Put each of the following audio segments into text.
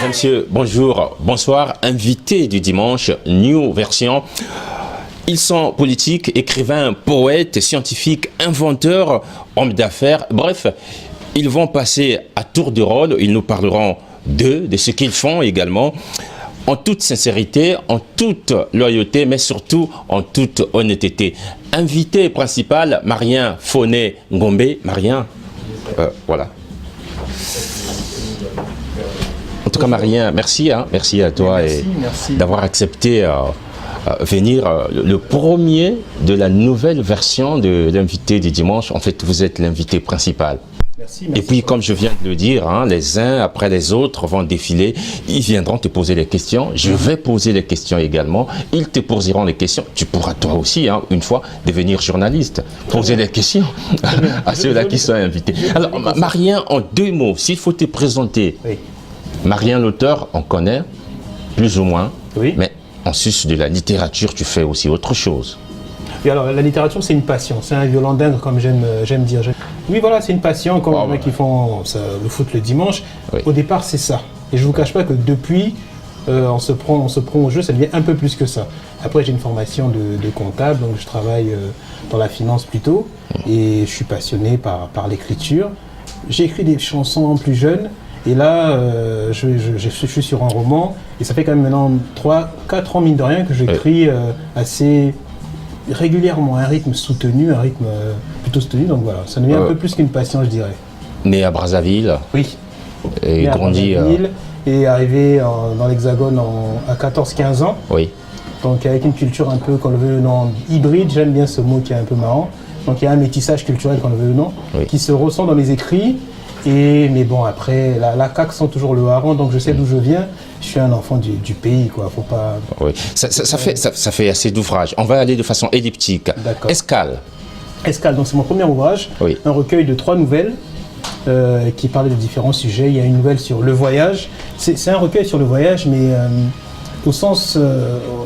et messieurs, bonjour, bonsoir, invités du dimanche, New Version. Ils sont politiques, écrivains, poètes, scientifiques, inventeurs, hommes d'affaires, bref, ils vont passer à tour de rôle, ils nous parleront d'eux, de ce qu'ils font également, en toute sincérité, en toute loyauté, mais surtout en toute honnêteté. Invité principal, Marien Foné Ngombe. Marien, voilà. En tout cas, Marien, merci, hein, merci à toi merci. D'avoir accepté venir le premier de la nouvelle version de l'invité du dimanche. En fait, vous êtes l'invité principal. Merci, et puis, comme je viens de le dire, hein, les uns après les autres vont défiler. Ils viendront te poser des questions. Je vais poser les questions également. Ils te poseront les questions. Tu pourras toi aussi, hein, une fois, devenir journaliste. Poser des questions à ceux-là qui sont invités. Alors, Marien, en deux mots, s'il faut te présenter. Oui. Marien, l'auteur, on connaît, plus ou moins. Oui. Mais en sus de la littérature, tu fais aussi autre chose. Et alors, la littérature, c'est une passion. C'est un violon dingue, comme j'aime dire. Oui, voilà, c'est une passion, comme les mecs qui font le foot le dimanche. Oui. Au départ, c'est ça. Et je ne vous cache pas que depuis, on se prend au jeu, ça devient un peu plus que ça. Après, j'ai une formation de comptable, donc je travaille dans la finance plutôt. Et je suis passionné par l'écriture. J'ai écrit des chansons plus jeunes. Et là, je suis sur un roman. Et ça fait quand même maintenant 3-4 ans, mine de rien, que j'écris assez régulièrement, un rythme soutenu, un rythme plutôt soutenu, donc voilà, ça devient un peu plus qu'une passion, je dirais. Né à Brazzaville. Oui. Et grandi à Brazzaville, et arrivé dans l'Hexagone à 14-15 ans. Oui. Donc avec une culture un peu, qu'on le veut ou non, hybride, j'aime bien ce mot qui est un peu marrant. Donc il y a un métissage culturel, qu'on le veut ou non, qui se ressent dans mes écrits. Mais bon, après, la CAQ sent toujours le hareng, donc je sais d'où je viens. Je suis un enfant du pays, quoi. Faut pas... Oui. Ça fait assez d'ouvrages. On va aller de façon elliptique. Escale. Escale, donc c'est mon premier ouvrage. Oui. Un recueil de 3 nouvelles qui parlaient de différents sujets. Il y a une nouvelle sur le voyage. C'est un recueil sur le voyage, mais au sens...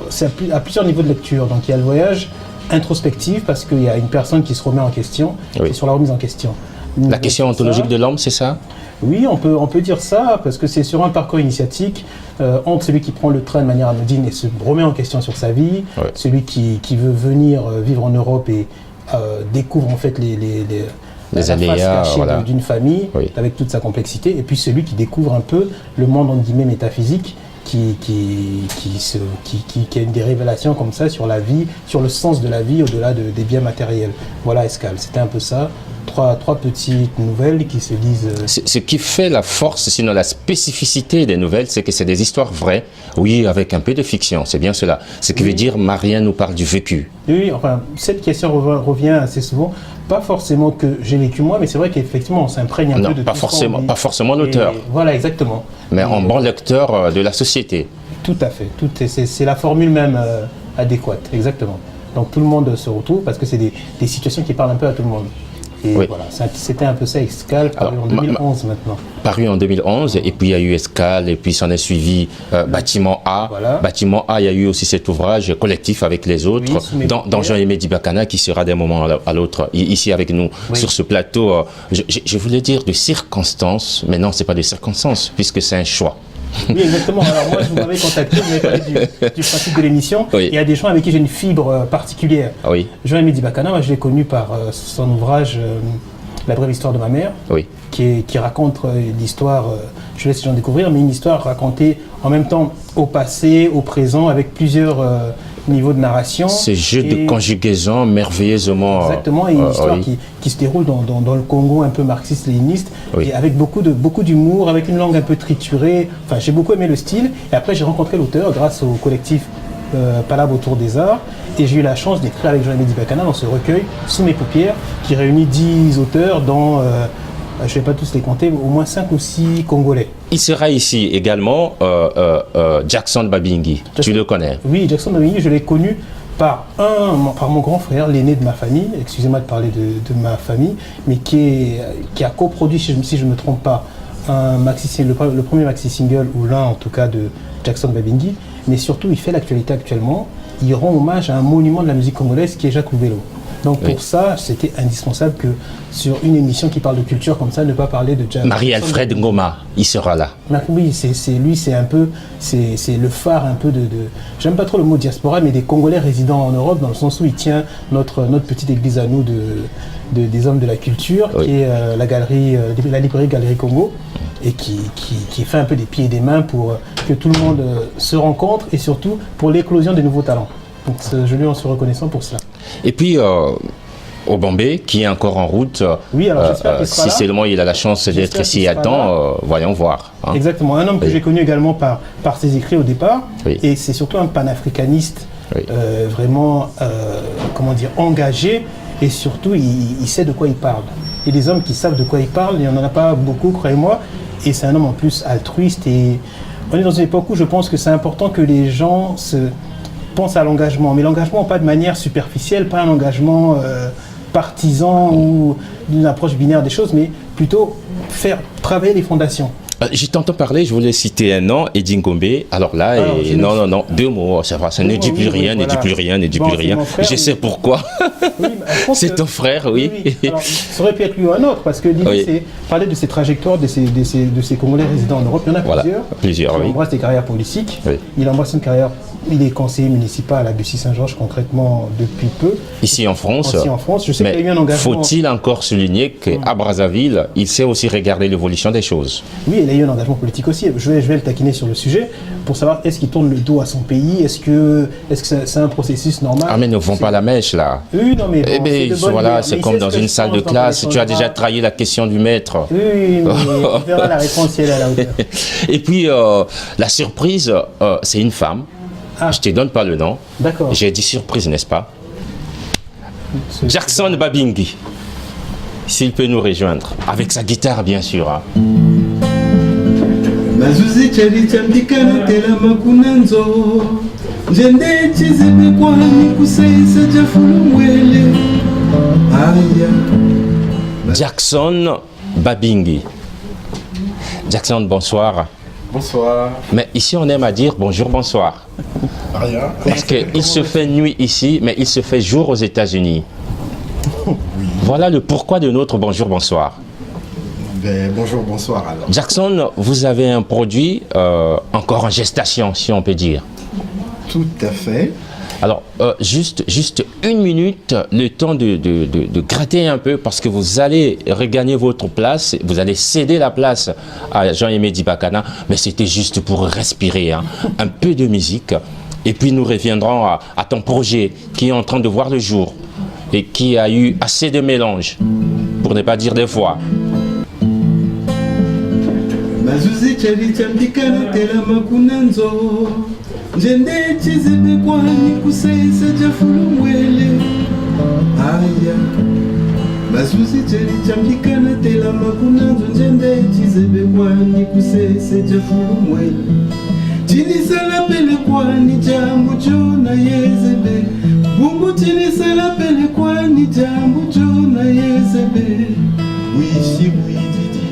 c'est à plusieurs niveaux de lecture. Donc il y a le voyage introspectif, parce qu'il y a une personne qui se remet en question, et sur la remise en question. La question ontologique de l'homme, c'est ça? Oui, on peut dire ça, parce que c'est sur un parcours initiatique entre celui qui prend le train de manière anodine et se remet en question sur sa vie, celui qui veut venir vivre en Europe et découvre en fait les aléas d'une famille avec toute sa complexité, et puis celui qui découvre un peu le monde entre guillemets métaphysique, qui a des révélations comme ça sur la vie, sur le sens de la vie au-delà des biens matériels. Voilà, Escale, c'était un peu ça. Trois petites nouvelles qui se disent... Ce qui fait la force, sinon la spécificité des nouvelles, c'est que c'est des histoires vraies, oui, avec un peu de fiction, c'est bien cela. Ce qui veut dire, Marien nous parle du vécu. Oui, enfin, cette question revient assez souvent. Pas forcément que j'ai vécu moi, mais c'est vrai qu'effectivement, on s'imprègne un peu de pas forcément l'auteur. Voilà, exactement. Mais en bon lecteur de la société. Tout à fait. C'est la formule même adéquate, exactement. Donc tout le monde se retrouve parce que c'est des situations qui parlent un peu à tout le monde. Et voilà, c'était un peu ça, Escale, paru en 2011 maintenant. Paru en 2011, et puis il y a eu Escale, et puis s'en est suivi Bâtiment A. Voilà. Bâtiment A, il y a eu aussi cet ouvrage collectif avec les autres, dans Jean-Aimé Dibakana, qui sera d'un moment à l'autre ici avec nous sur ce plateau. Je voulais dire de circonstances, mais non, ce n'est pas de circonstances, puisque c'est un choix. Oui, exactement. Alors moi, je vous m'avais contacté, vous m'avez parlé du principe de l'émission. Il y a des gens avec qui j'ai une fibre particulière. Jean-Aimé Dibakana, moi je l'ai connu par son ouvrage La brève histoire de ma mère, qui raconte l'histoire, je laisse les gens découvrir, mais une histoire racontée en même temps au passé, au présent, avec plusieurs niveaux de narration. Ce jeu de conjugaison merveilleusement... Exactement, et une histoire qui se déroule dans le Congo un peu marxiste-léniniste, et avec beaucoup d'humour, avec une langue un peu triturée. Enfin, j'ai beaucoup aimé le style, et après j'ai rencontré l'auteur grâce au collectif Palabre autour des arts, et j'ai eu la chance d'écrire avec Jean-Aimé Dibakana dans ce recueil, Sous mes paupières, qui réunit 10 auteurs dont... je ne vais pas tous les compter, au moins 5 ou 6 Congolais. Il sera ici également Jackson Babingi, tu le connais? Oui, Jackson Babingi, je l'ai connu par mon grand frère, l'aîné de ma famille, excusez-moi de parler de ma famille, mais qui a coproduit, si je ne me trompe pas, le premier maxi-single, ou l'un en tout cas de Jackson Babingi, mais surtout il fait l'actualité actuellement, il rend hommage à un monument de la musique congolaise qui est Jacques Loubelo. Donc pour ça, c'était indispensable que sur une émission qui parle de culture comme ça, ne pas parler de jazz. Marie-Alfred Ngoma, il sera là. Oui, lui, c'est un peu, c'est le phare un peu de j'aime pas trop le mot diaspora, mais des Congolais résidant en Europe, dans le sens où il tient notre petite église à nous des hommes de la culture, qui est la librairie Galerie Congo, et qui fait un peu des pieds et des mains pour que tout le monde se rencontre, et surtout pour l'éclosion des nouveaux talents. Donc je lui en suis reconnaissant pour cela. Et puis Obambe, qui est encore en route, oui, alors j'espère qu'il sera si là. seulement il a la chance d'être ici à temps, voyons voir. Hein. Exactement, un homme que j'ai connu également par ses écrits au départ, et c'est surtout un panafricaniste vraiment, comment dire, engagé, et surtout il sait de quoi il parle. Et des hommes qui savent de quoi ils parlent, il n'y en a pas beaucoup, croyez-moi, et c'est un homme en plus altruiste, et on est dans une époque où je pense que c'est important que les gens pensent à l'engagement, mais l'engagement pas de manière superficielle, pas un engagement partisan ou d'une approche binaire des choses, mais plutôt faire travailler les fondations. J'ai t'entends parler, je voulais citer un nom, Eddie Ngombe. Alors là, non, 2 mots, ça va, ça ne dit plus rien, ne dit plus rien, ne dit plus rien. Je sais pourquoi. Oui, c'est ton frère, oui. Alors, ça aurait pu être lui ou un autre, parce que l'idée, c'est parler de ces trajectoires, de ces Congolais résidant en Europe. Il y en a plusieurs. Il embrasse des carrières politiques. Oui. Il embrasse une carrière. Il est conseiller municipal à Bussy-Saint-Georges concrètement depuis peu. Ici en France. Je sais qu'il y a eu un engagement. Faut-il encore souligner qu'à Brazzaville, il sait aussi regarder l'évolution des choses. Oui, il a eu un engagement politique aussi. Je vais le taquiner sur le sujet pour savoir est-ce qu'il tourne le dos à son pays, est-ce que c'est un processus normal. Ah mais ne vont pas la mèche là. Oui, non mais bon, voilà, c'est comme dans une salle de classe. Tu as déjà trahi la question du maître. Oui, mais on verra la réponse si elle est à la hauteur. Et puis la surprise, c'est une femme. Je ne te donne pas le nom. D'accord. J'ai dit surprise, n'est-ce pas? Jackson Babingi. S'il peut nous rejoindre. Avec sa guitare, bien sûr. Hein. Jackson Babingi. Jackson, bonsoir. Bonsoir. Mais ici, on aime à dire bonjour, bonsoir. Rien. Parce qu'il se fait nuit ici, mais il se fait jour aux États-Unis. Oui. Voilà le pourquoi de notre bonjour, bonsoir. Bonjour, bonsoir alors. Jackson, vous avez un produit encore en gestation, si on peut dire. Tout à fait. Alors, juste 1 minute, le temps de gratter un peu, parce que vous allez regagner votre place, vous allez céder la place à Jean-Aimé Dibakana, mais c'était juste pour respirer, hein, un peu de musique, et puis nous reviendrons à ton projet qui est en train de voir le jour, et qui a eu assez de mélange, pour ne pas dire des fois. Njende chizebe kwani kusesa jafulumwele aya Masuzi cheli chambikana tela makunanzo njende chizebe kwani kusesa jafulumwele Chinisala pele kwani jambu chona yezebe Bungu chinisala pele kwani jambu chona yezebe Wishi wijiji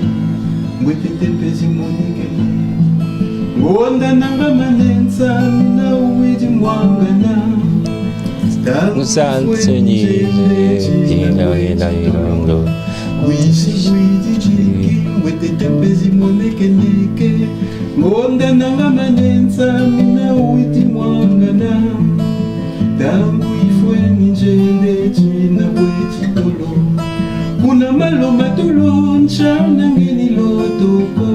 mwetete pezi monigele Ngonda nanga manensa mina uwiji mwangana Musansoni Wishi wiji chiki wete tempezi moneke neke Ngonda nanga manensa mina uwiji mwangana Tangu ifwe njende china wechi tolo Kuna maloma tolo nchana ngeni lotoko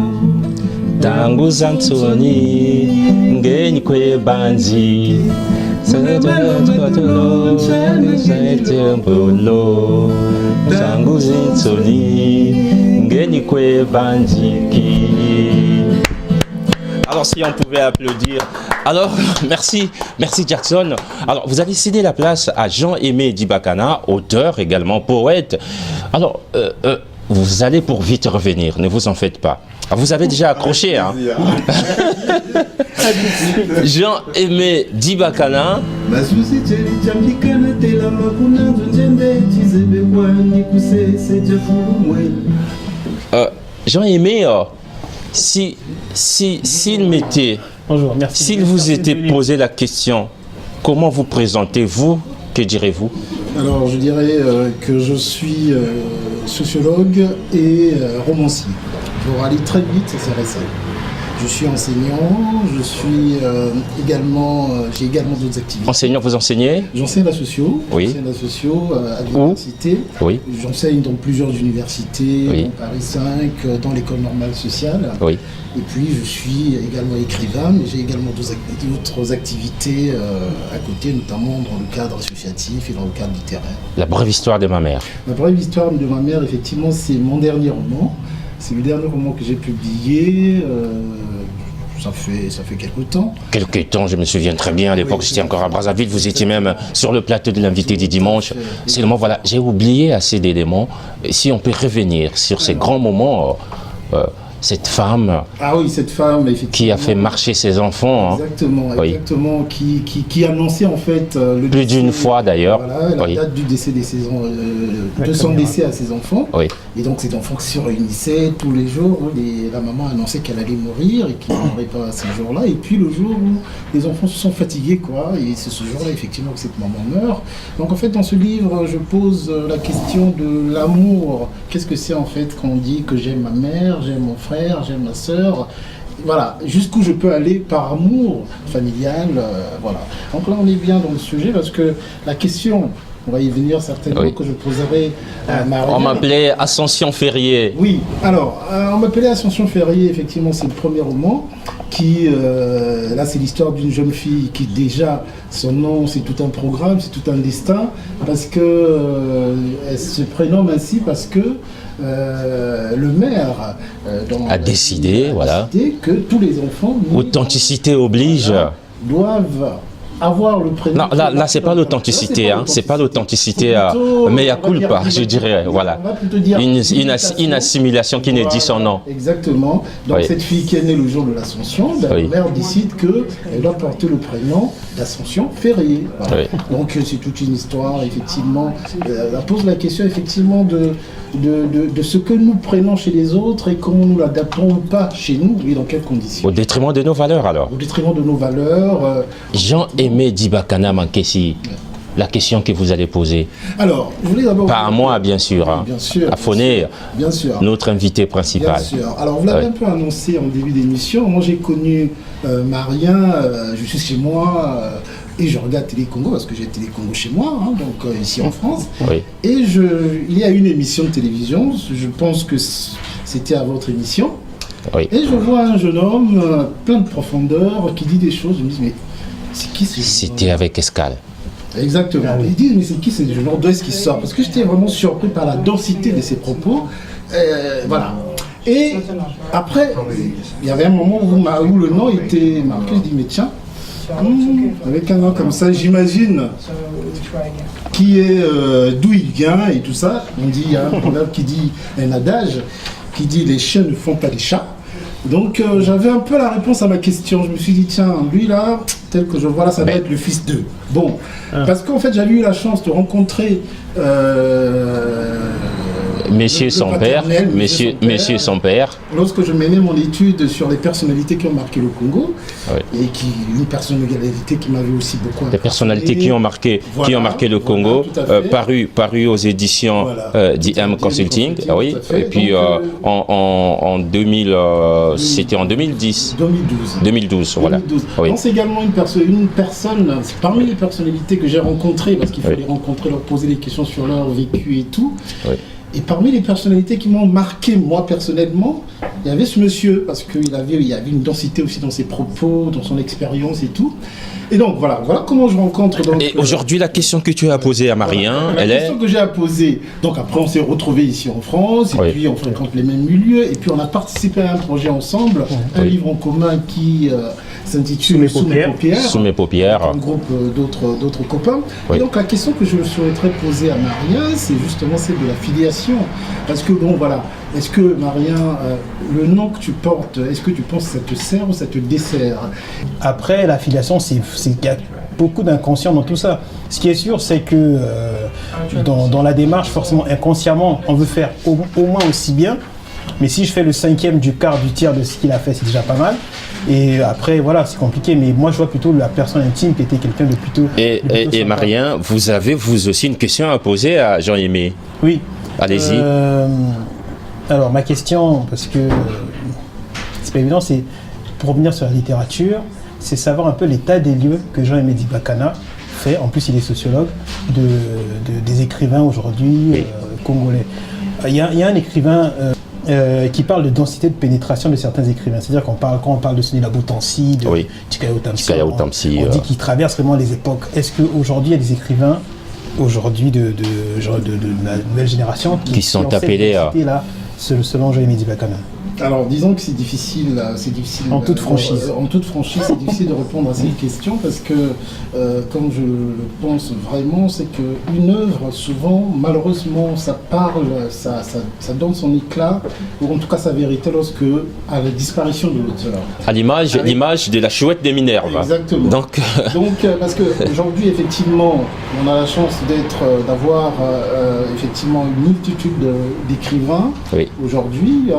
Tangu Zansoni, ngeni kwe banzi, Tangu Zansoni, ngeni kwe banzi. Alors si on pouvait applaudir. Alors merci Jackson. Alors vous allez céder la place à Jean-Aimé Dibakana, auteur également poète. Alors vous allez pour vite revenir, ne vous en faites pas. Vous avez déjà accroché, hein? Jean-Aimé Dibakana. Jean-Aimé, s'il m'était, Bonjour, merci. S'il vous était posé la question, comment vous présentez-vous Que direz-vous? Alors, je dirais que je suis sociologue et romancier. Pour aller très vite, c'est récent. Je suis enseignant, j'ai également d'autres activités. Enseignant, vous enseignez? J'enseigne la socio, Oui. À l'université. Oui. J'enseigne dans plusieurs universités, Oui. dans Paris 5, dans l'école normale sociale. Oui. Et puis je suis également écrivain, mais j'ai également d'autres activités à côté, notamment dans le cadre associatif et dans le cadre littéraire. La brève histoire de ma mère. La brève histoire de ma mère, effectivement, c'est mon dernier roman. C'est le dernier roman que j'ai publié. Ça fait quelques temps. Quelques temps, je me souviens très bien, à l'époque Oui, j'étais encore à Brazzaville, vous étiez même sur le plateau de l'invité du dimanche. C'est le moment, voilà, j'ai oublié assez d'éléments. Si on peut revenir sur ces grands moments, cette femme Ah oui, cette femme, effectivement. qui a fait marcher ses enfants, Exactement, Oui. exactement. Qui annonçait en fait le plus décès, d'une fois d'ailleurs. Voilà, la Oui. date du décès de son décès à ses enfants. Oui. Et donc ces enfants qui se réunissaient tous les jours, la maman annonçait qu'elle allait mourir et qu'il ne mourrait pas ce jour-là. Et puis le jour où les enfants se sont fatigués, quoi, et c'est ce jour-là effectivement que cette maman meurt. Donc en fait dans ce livre, je pose la question de l'amour. Qu'est-ce que c'est en fait quand on dit que j'aime ma mère, j'aime mon frère, j'aime ma sœur? Voilà, jusqu'où je peux aller par amour familial, voilà. Donc là on est bien dans le sujet parce que la question, on va y venir certainement, Oui. que je poserai à Maria. On m'appelait Ascension Ferrier. Oui, alors, on m'appelait Ascension Ferrier, effectivement, c'est le premier roman, qui, là, c'est l'histoire d'une jeune fille qui, déjà, son nom, c'est tout un programme, c'est tout un destin, parce que, elle se prénomme ainsi parce que le maire A décidé, voilà. que tous les enfants Authenticité oblige. doivent avoir le prénom. Non, là c'est pas l'authenticité, hein. C'est pas l'authenticité, mais à culpa, je dirais, voilà. Une assimilation qui ne dit son nom. Exactement. Donc Oui. cette fille qui est née le jour de l'Ascension, Oui. la mère décide qu'elle doit porter le prénom d'Ascension Ferrier. Voilà. Oui. Donc c'est toute une histoire, effectivement. Elle pose la question, effectivement, de ce que nous prenons chez les autres et comment nous l'adaptons ou pas chez nous et dans quelles conditions. Au détriment de nos valeurs alors. Au détriment de nos valeurs. Jean-Aimé Dibakana Mankessi, la question que vous allez poser. Alors, je voulais d'abord... Pas à moi, bien sûr. Hein. Bien sûr. À Foné, Bien sûr. notre invité Bien principal. sûr. Alors, vous l'avez Ouais. un peu annoncé en début d'émission. Moi, j'ai connu Marien, je suis chez moi et je regarde Télé Congo parce que j'ai Télé Congo chez moi, hein, donc ici en France. Oui. Et il y a une émission de télévision, je pense que c'était à votre émission. Oui. Et je vois un jeune homme plein de profondeur qui dit des choses. Je me dis, mais c'est qui ce jeune C'était avec Escale. Exactement. Ah oui. Ils disent, mais c'est qui ce jeune homme? D'où est-ce qu'il sort? Parce que j'étais vraiment surpris par la densité de ses propos. Voilà. Et après, il y avait un moment où le nom était marqué. Je dis, mais tiens, avec un nom comme ça, j'imagine qui est, d'où il vient et tout ça. On dit, il y a un proverbe qui dit, un adage qui dit, les chiens ne font pas les chats. Donc j'avais un peu la réponse à ma question. Je me suis dit, tiens, lui là, tel que je vois là, ça doit être le fils d'eux. Bon, parce qu'en fait, j'avais eu la chance de rencontrer Messieurs son père, paternel, messieurs son père. lorsque je menais mon étude sur les personnalités qui ont marqué le Congo, Oui. et une personnalité qui m'avait aussi beaucoup Des personnalités qui ont marqué, Voilà, le Congo, voilà, tout à fait. paru aux éditions Voilà. d'IM Consulting, Consulting, oui. tout à fait. Et puis Donc, en 2000, c'était en 2010. 2012. 2012, voilà. 2012. Oui. Donc c'est également une personne, c'est parmi les personnalités que j'ai rencontrées, parce qu'il faut Oui. les rencontrer, leur poser des questions sur leur vécu et tout. Oui. Et parmi les personnalités qui m'ont marqué, moi personnellement, il y avait ce monsieur, parce qu'il y avait une densité aussi dans ses propos, dans son expérience et tout. Et donc voilà comment je rencontre. Donc, Et aujourd'hui, la question que tu as posée à Marien, la elle est... question que j'ai à poser. Donc après, on s'est retrouvés ici en France, et Oui. puis on fréquente les mêmes milieux, et puis on a participé à un projet ensemble, un Oui. livre en commun qui s'intitule Sous mes paupières. Sous mes paupières. Un groupe d'autres copains. Oui. Et donc la question que je souhaiterais poser à Marien, c'est justement celle de la filiation. Parce que bon voilà, est-ce que Marien, le nom que tu portes, est-ce que tu penses que ça te sert ou ça te dessert? Après, la filiation, il y a beaucoup d'inconscient dans tout ça. Ce qui est sûr, c'est que dans la démarche, forcément, inconsciemment, on veut faire au moins aussi bien. Mais si je fais le cinquième du quart du tiers de ce qu'il a fait, c'est déjà pas mal. Et après, voilà, c'est compliqué. Mais moi, je vois plutôt la personne intime qui était quelqu'un de plutôt... Et Marien, vous avez vous aussi une question à poser à Jean-Aimé? Oui. Allez-y. Alors, ma question, parce que c'est pas évident, c'est pour revenir sur la littérature, c'est savoir un peu l'état des lieux que Jean-Aimé Dibakana fait. En plus, il est sociologue des écrivains aujourd'hui congolais. Il y a un écrivain qui parle de densité de pénétration de certains écrivains. C'est-à-dire quand on parle de Sonila Botansi, de Tshikayo Tamsi, on dit qu'ils traversent vraiment les époques. Est-ce qu'aujourd'hui, il y a des écrivains aujourd'hui de la nouvelle génération qui sont appelés à... selon Jean-Aimé Dibakana? Alors, disons que c'est difficile. En toute franchise. En toute franchise, c'est difficile de répondre à cette question parce que, comme je le pense vraiment, c'est qu'une œuvre, souvent, malheureusement, ça parle, ça donne son éclat, ou en tout cas sa vérité, à la disparition de l'auteur. À l'image de la chouette de Minerve. Exactement. Donc parce qu'aujourd'hui, effectivement, on a la chance d'avoir effectivement une multitude d'écrivains. Oui. Aujourd'hui,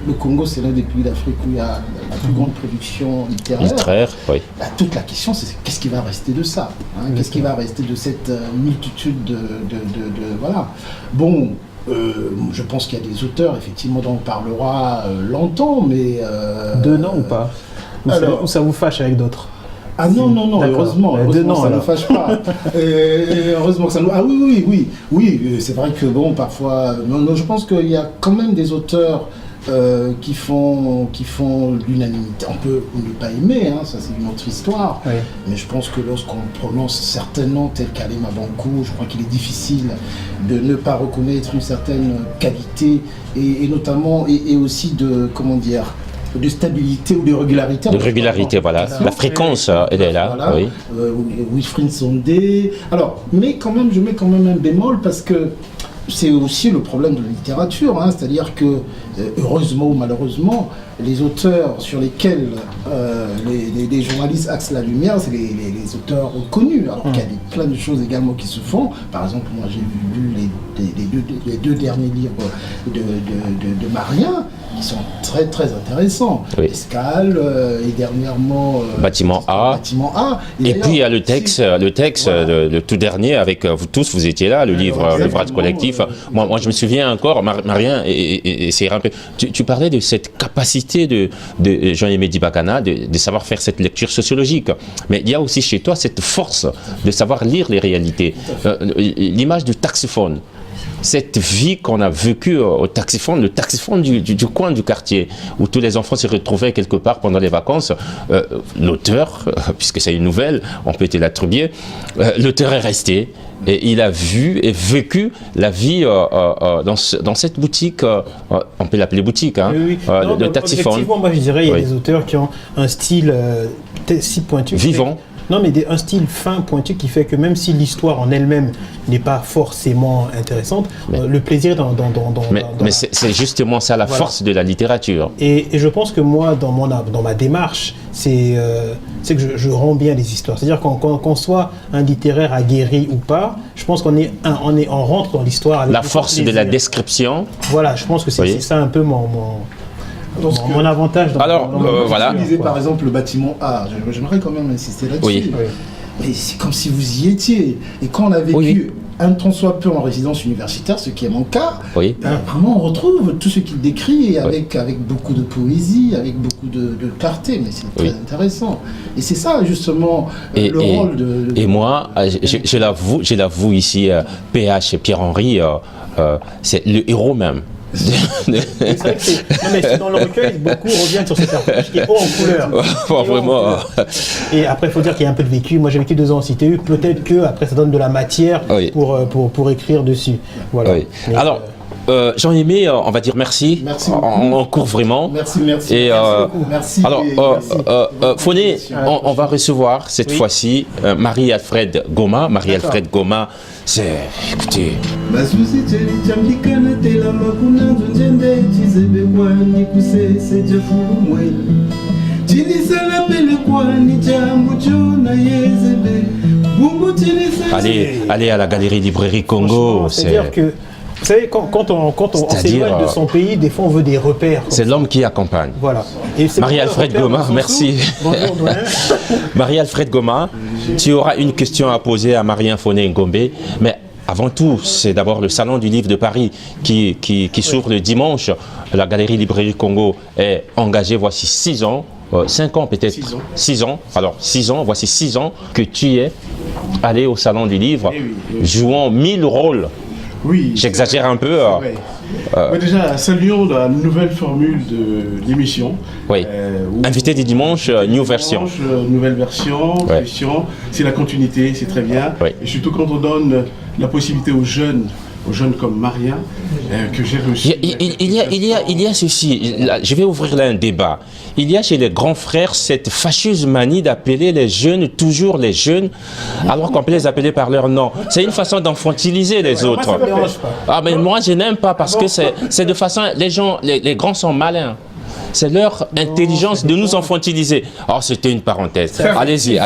le Congo, c'est l'un des pays d'Afrique où il y a la plus grande production littéraire. Oui. Toute la question, c'est qu'est-ce qui va rester de ça, qu'est-ce qui va rester de cette multitude de voilà. Bon, je pense qu'il y a des auteurs, effectivement, dont on parlera longtemps, mais... De nom ou pas ou ça vous fâche avec d'autres? Ah non, heureusement ça ne fâche pas. Heureusement que ça nous... Ah oui, c'est vrai que bon, parfois... Non, je pense qu'il y a quand même des auteurs qui font l'unanimité. On peut ne pas aimer, ça c'est une autre histoire. Oui. Mais je pense que lorsqu'on prononce certains noms tels qu'Alema Bankou, je crois qu'il est difficile de ne pas reconnaître une certaine qualité et notamment et aussi de de stabilité ou de régularité. De régularité, voilà. La fréquence, elle est là. Voilà. Oui. Wilfried Sondé. Alors, mais quand même, je mets quand même un bémol parce que c'est aussi le problème de la littérature, c'est-à-dire que, heureusement ou malheureusement, les auteurs sur lesquels les journalistes axent la lumière, c'est les auteurs reconnus, alors qu'il y a plein de choses également qui se font. Par exemple, moi j'ai lu les deux derniers livres de Marien, qui sont très très intéressants. Oui. Escale et dernièrement Bâtiment A. Et puis il y a le texte, voilà. le tout dernier avec vous tous, vous étiez là, l'ouvrage collectif. Moi je me souviens encore, Marien, et c'est un peu. Tu parlais de cette capacité de Jean-Aimé Dibakana de savoir faire cette lecture sociologique. Mais il y a aussi chez toi cette force de savoir lire les réalités. L'image du taxiphone. Cette vie qu'on a vécue au taxiphone, le taxiphone du coin du quartier, où tous les enfants se retrouvaient quelque part pendant les vacances, l'auteur, puisque c'est une nouvelle, on peut l'attribuer, l'auteur est resté, et il a vu et vécu la vie dans cette boutique, on peut l'appeler boutique, de taxiphone. Effectivement, moi je dirais qu'il y a des auteurs qui ont un style si pointu. Vivant. Non, mais un style fin, pointu, qui fait que même si l'histoire en elle-même n'est pas forcément intéressante, le plaisir Mais c'est justement ça la force de la littérature. Et je pense que moi, dans ma démarche, c'est que je rends bien les histoires. C'est-à-dire qu'on soit un littéraire aguerri ou pas, je pense on rentre dans l'histoire. La force de la description. Voilà, je pense que c'est ça un peu mon avantage. Voilà. Vous lisez par exemple le bâtiment A, j'aimerais quand même insister là-dessus. Oui. Mais c'est comme si vous y étiez. Et quand on a vécu un tant soit peu en résidence universitaire, ce qui est mon cas, vraiment on retrouve tout ce qu'il décrit avec beaucoup de poésie, avec beaucoup de clarté, mais c'est très intéressant. Et c'est ça justement le rôle de... Et moi, je l'avoue ici, PH Pierre-Henri, c'est le héros même. C'est vrai que mais dans le recueil, beaucoup reviennent sur cet personnage qui est haut en couleur. Vraiment. Et après, il faut dire qu'il y a un peu de vécu. Moi, j'ai vécu 2 ans en CTU. Peut-être qu'après, ça donne de la matière pour écrire dessus. Voilà. Oui. Alors, Jean-Aimé, on va dire merci. Merci. On court vraiment. Merci. Et, merci. Alors, Foné, on va recevoir cette fois-ci Marie-Alfred Goma. Marie-Alfred Goma, c'est... Écoutez... Allez à la galerie Librairie Congo. C'est-à-dire que Vous savez, quand on s'éloigne de son pays, des fois on veut des repères. C'est l'homme qui accompagne. Voilà. Marie-Alfred Goma, merci. Bonjour, doyen. Marie-Alfred Goma, tu auras une question à poser à Marien Foné Ngombe, mais avant tout, c'est d'abord le Salon du Livre de Paris qui s'ouvre le dimanche. La Galerie Librairie Congo est engagée, voici 6 ans. 5 ans peut-être, 6 ans. Alors 6 ans, voici 6 ans que tu es allé au Salon du Livre, jouant 1000 rôles. Oui. J'exagère un peu. Mais déjà, saluons la nouvelle formule de l'émission. Oui. Invité du dimanche, new version. Nouvelle version, c'est la continuité, c'est très bien. Oui. Et surtout quand on donne la possibilité aux jeunes comme Marien, que j'ai reçu. Il y a ceci, je vais ouvrir là un débat. Il y a chez les grands frères cette fâcheuse manie d'appeler les jeunes, toujours les jeunes, alors qu'on peut les appeler par leur nom. C'est une façon d'enfantiliser les autres. Moi, ça me dérange pas. Ah, mais moi, je n'aime pas parce que c'est de façon. Les grands sont malins. C'est leur intelligence de nous infantiliser. Oh, c'était une parenthèse. Allez-y.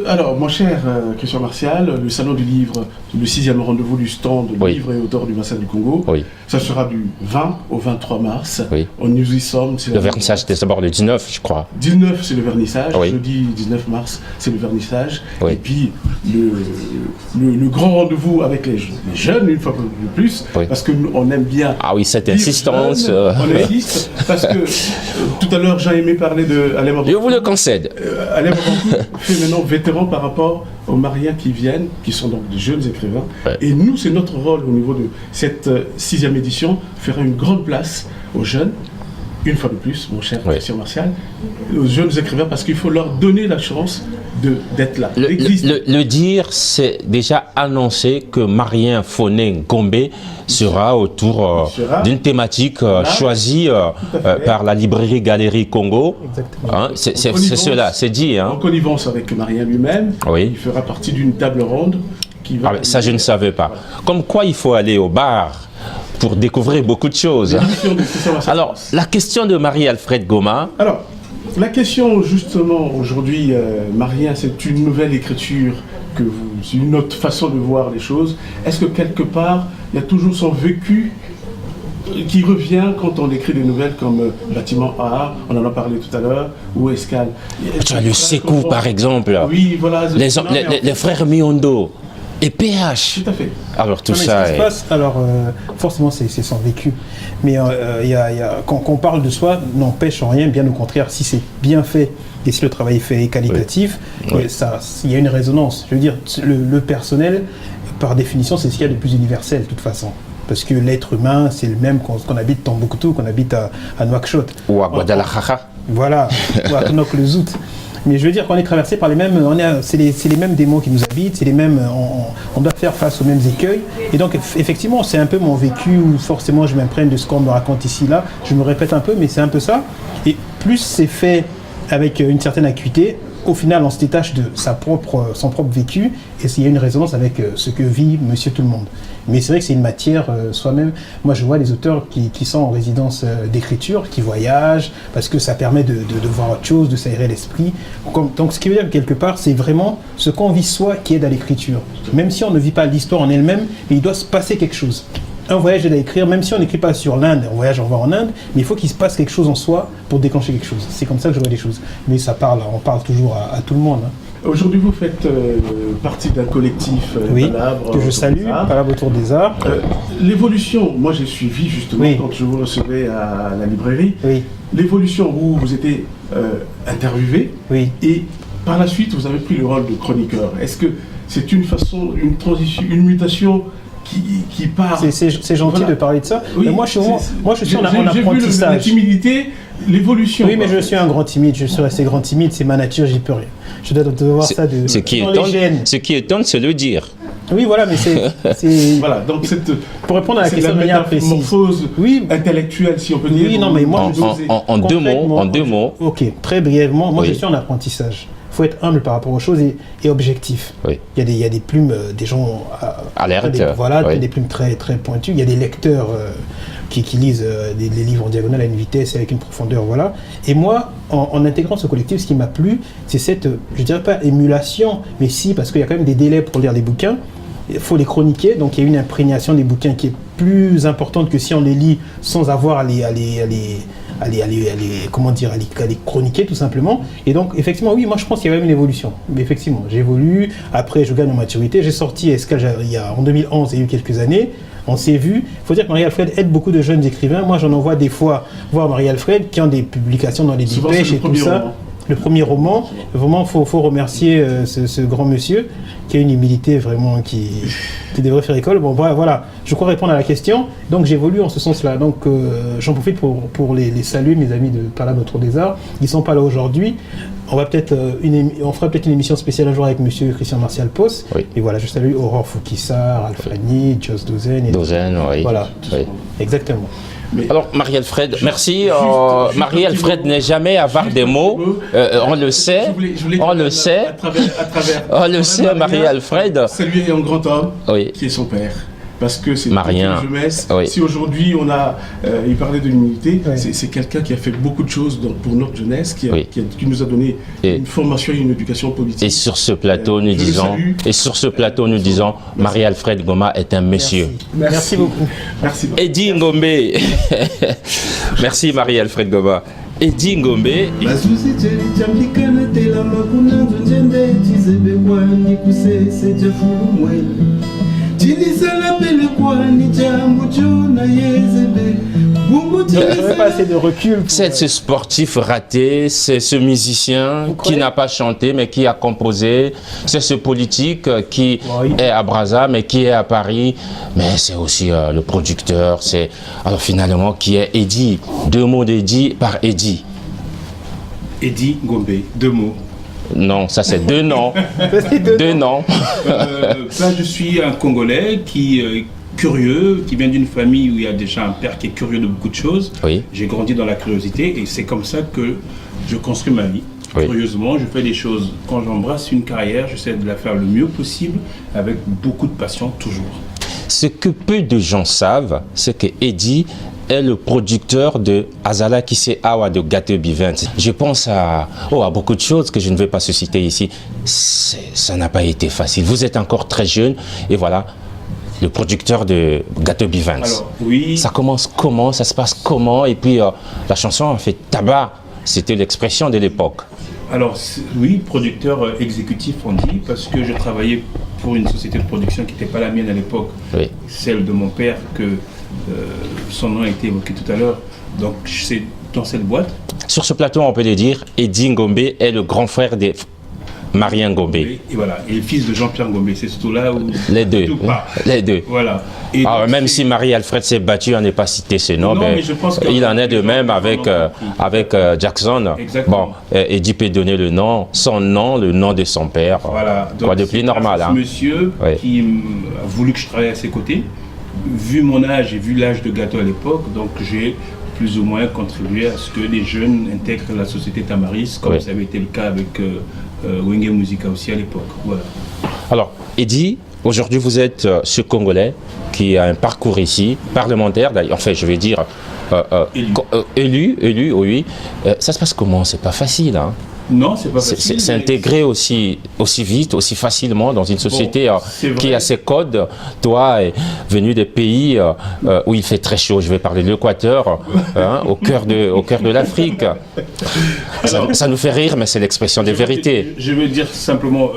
Alors, mon cher Christian Martial, le Salon du Livre, le 6e rendez-vous du stand Livre et auteurs du bassin du Congo, ça sera du 20 au 23 mars. Oui. Nous y sommes. Le vernissage, c'était d'abord le 19, je crois. 19, c'est le vernissage. Oui. Jeudi 19 mars, c'est le vernissage. Oui. Et puis, le grand rendez-vous avec les jeunes, une fois de plus, parce qu'on aime bien. Ah oui, cette insistance. On insiste, parce que tout à l'heure, Jean-Aimé parlait de Alain Mabankou. Je vous le concède. Alain Mabankou fait maintenant vétéran par rapport aux Mariens qui viennent, qui sont donc des jeunes écrivains. Ouais. Et nous, c'est notre rôle au niveau de cette 6e édition, faire une grande place aux jeunes, une fois de plus, mon cher Christian Martial, aux jeunes écrivains, parce qu'il faut leur donner la chance d'être là. Le dire, c'est déjà annoncer que Marien Foné Ngombe sera autour d'une thématique choisie par la librairie Galerie Congo. Hein, c'est cela, c'est dit. Hein. En connivence avec Marien lui-même, il fera partie d'une table ronde qui va... ça, je ne savais pas. Comme quoi, il faut aller au bar pour découvrir beaucoup de choses. Alors, la question de Marie-Alfred Goma. Alors, la question, justement, aujourd'hui, Marien, c'est une nouvelle écriture, c'est une autre façon de voir les choses. Est-ce que quelque part, il y a toujours son vécu qui revient quand on écrit des nouvelles comme Bâtiment A, on en a parlé tout à l'heure, ou Escale? Tu as le Sékou, par exemple. Oui, voilà. Les frères Miondo. Et PH. Tout à fait. Alors tout ça. Ce qui se passe, alors forcément c'est son vécu. Mais quand on parle de soi, n'empêche en rien, bien au contraire, si c'est bien fait et si le travail est fait et qualitatif, il y a une résonance. Je veux dire, le personnel, par définition, c'est ce qu'il y a de plus universel de toute façon. Parce que l'être humain, c'est le même qu'on habite Tombouctou, qu'on habite à Nouakchott. Ou à Guadalajara. Voilà, ou à Tonok-le-Zout. Mais je veux dire qu'on est traversé par les mêmes, c'est les mêmes démons qui nous habitent, c'est les mêmes, on doit faire face aux mêmes écueils. Et donc effectivement, c'est un peu mon vécu où forcément je m'imprègne de ce qu'on me raconte ici là. Je me répète un peu, mais c'est un peu ça. Et plus c'est fait avec une certaine acuité, au final, on se détache de son propre vécu et il y a une résonance avec ce que vit Monsieur Tout le Monde. Mais c'est vrai que c'est une matière soi-même. Moi, je vois des auteurs qui sont en résidence d'écriture, qui voyagent, parce que ça permet de voir autre chose, de s'aérer l'esprit. Donc, ce qui veut dire que quelque part, c'est vraiment ce qu'on vit soi qui aide à l'écriture. Même si on ne vit pas l'histoire en elle-même, mais il doit se passer quelque chose. Un voyage aide à écrire, même si on n'écrit pas sur l'Inde, on voyage, on va en Inde, mais il faut qu'il se passe quelque chose en soi pour déclencher quelque chose. C'est comme ça que je vois les choses. Mais on parle toujours à tout le monde. Hein. Aujourd'hui, vous faites partie d'un collectif Palabre, que je salue, Palabre autour des arts. L'évolution, moi j'ai suivi justement quand je vous recevais à la librairie, l'évolution où vous étiez interviewé et par la suite vous avez pris le rôle de chroniqueur. Est-ce que c'est une façon, une transition, une mutation qui part. C'est gentil de parler de ça. Oui, mais moi, je suis en apprentissage. J'ai vu la timidité, l'évolution. Oui, mais je suis un grand timide. Je suis resté grand timide. C'est ma nature, j'y peux rien. Je dois voir ça de. Ce qui étonne, c'est le dire. Oui, voilà, mais c'est. Voilà, donc pour répondre à la question de manière précise. Morphose intellectuelle, si on peut dire. Oui, non, mais moi, en deux mots. Ok, très brièvement. Moi, je suis en apprentissage. Il faut être humble par rapport aux choses et objectif. Oui. Il y a des plumes, des gens alerte. Des plumes très, très pointues. Il y a des lecteurs qui lisent des livres en diagonale à une vitesse et avec une profondeur. Voilà. Et moi, en intégrant ce collectif, ce qui m'a plu, c'est cette, je dirais pas émulation, mais si, parce qu'il y a quand même des délais pour lire les bouquins. il faut les chroniquer, donc il y a une imprégnation des bouquins qui est plus importante que si on les lit sans avoir à les chroniquer tout simplement. Et donc effectivement oui, moi je pense qu'il y a même une évolution. Mais effectivement, j'évolue, après je gagne en maturité, j'ai sorti Escale en 2011, il y a eu quelques années. On s'est vu. Il faut dire que Marie-Alfred aide beaucoup de jeunes écrivains. Moi, j'en envoie des fois voir Marie-Alfred qui ont des publications dans les dépêches et tout ça. Le premier roman. Vraiment, il faut remercier ce grand monsieur qui a une humilité vraiment qui devrait faire école. Bon, voilà. Je crois répondre à la question. Donc, j'évolue en ce sens-là. Donc, j'en profite pour les saluer, mes amis de Parla Notre des Arts. Ils ne sont pas là aujourd'hui. On fera peut-être une émission spéciale un jour avec monsieur Christian Martial Posse. Oui. Et voilà, je salue Aurore Foukissar, Alfrani, Jos Dozen. Dozen, oui. Voilà, oui. Exactement. Mais alors, Marie-Alfred, merci. Marie-Alfred n'est jamais avare des mots. On le sait. On le sait. On le sait, Marie-Alfred. Saluer un grand homme qui est son père. Parce que c'est une jeunesse. Oui. Si aujourd'hui il parlait de l'humilité, c'est quelqu'un qui a fait beaucoup de choses pour notre jeunesse, qui nous a donné une formation et une éducation politique. Et sur ce plateau, nous disons, Marie-Alfred Ngoma est un monsieur. Merci beaucoup. Merci. Eddie Ngombe. Merci Marie-Alfred Ngoma. Eddie Ngombe. Pas assez de recul. C'est ce sportif raté, c'est ce musicien qui n'a pas chanté mais qui a composé, c'est ce politique qui est à Brazza mais qui est à Paris, mais c'est aussi le producteur, alors finalement qui est Eddie. 2 mots d'Eddie par Eddie. Eddie Ngombe, 2 mots. Non, ça c'est 2 noms. 2 noms. Là, je suis un Congolais qui est curieux, qui vient d'une famille où il y a déjà un père qui est curieux de beaucoup de choses. Oui. J'ai grandi dans la curiosité et c'est comme ça que je construis ma vie. Oui. Curieusement, je fais des choses. Quand j'embrasse une carrière, j'essaie de la faire le mieux possible avec beaucoup de passion, toujours. Ce que peu de gens savent, c'est que Eddie est le producteur de Azala Kissé Awa de Gâteau Bivin. Je pense à beaucoup de choses que je ne vais pas citer ici. Ça n'a pas été facile. Vous êtes encore très jeune et voilà, le producteur de Gâteau Bivin. Alors, oui. Ça commence comment? Ça se passe comment? Et puis la chanson a fait tabac. C'était l'expression de l'époque. Alors oui, producteur exécutif on dit, parce que je travaillais pour une société de production qui n'était pas la mienne à l'époque, celle de mon père, que son nom a été évoqué tout à l'heure. Donc c'est dans cette boîte. Sur ce plateau, on peut le dire, Eddie Ngombe est le grand frère de Marie Ngombe. Et voilà, et le fils de Jean-Pierre Ngombe, c'est surtout là où... Les deux. Voilà. Et alors, même si Marie-Alfred s'est battue, on n'est pas cité ses noms, mais je pense il en est de même avec Jackson. Exactement. Bon, Eddie peut donner son nom, le nom de son père. Voilà. Donc, quoi de plus normal. Ce monsieur qui a voulu que je travaille à ses côtés, vu mon âge et vu l'âge de Gâteau à l'époque, donc j'ai plus ou moins contribué à ce que les jeunes intègrent la société Tamaris, comme ça avait été le cas avec Wenge Musica aussi à l'époque. Voilà. Alors, Eddie, aujourd'hui vous êtes ce Congolais qui a un parcours ici, parlementaire, d'ailleurs, enfin je vais dire élu, oui. Ça se passe comment? C'est pas facile, hein? Non, c'est pas facile. S'intégrer aussi vite, aussi facilement dans une société qui a ses codes. Toi, est venu des pays où il fait très chaud. Je vais parler de l'Équateur, au cœur de l'Afrique. Ça nous fait rire, mais c'est l'expression des vérités. Je veux dire simplement,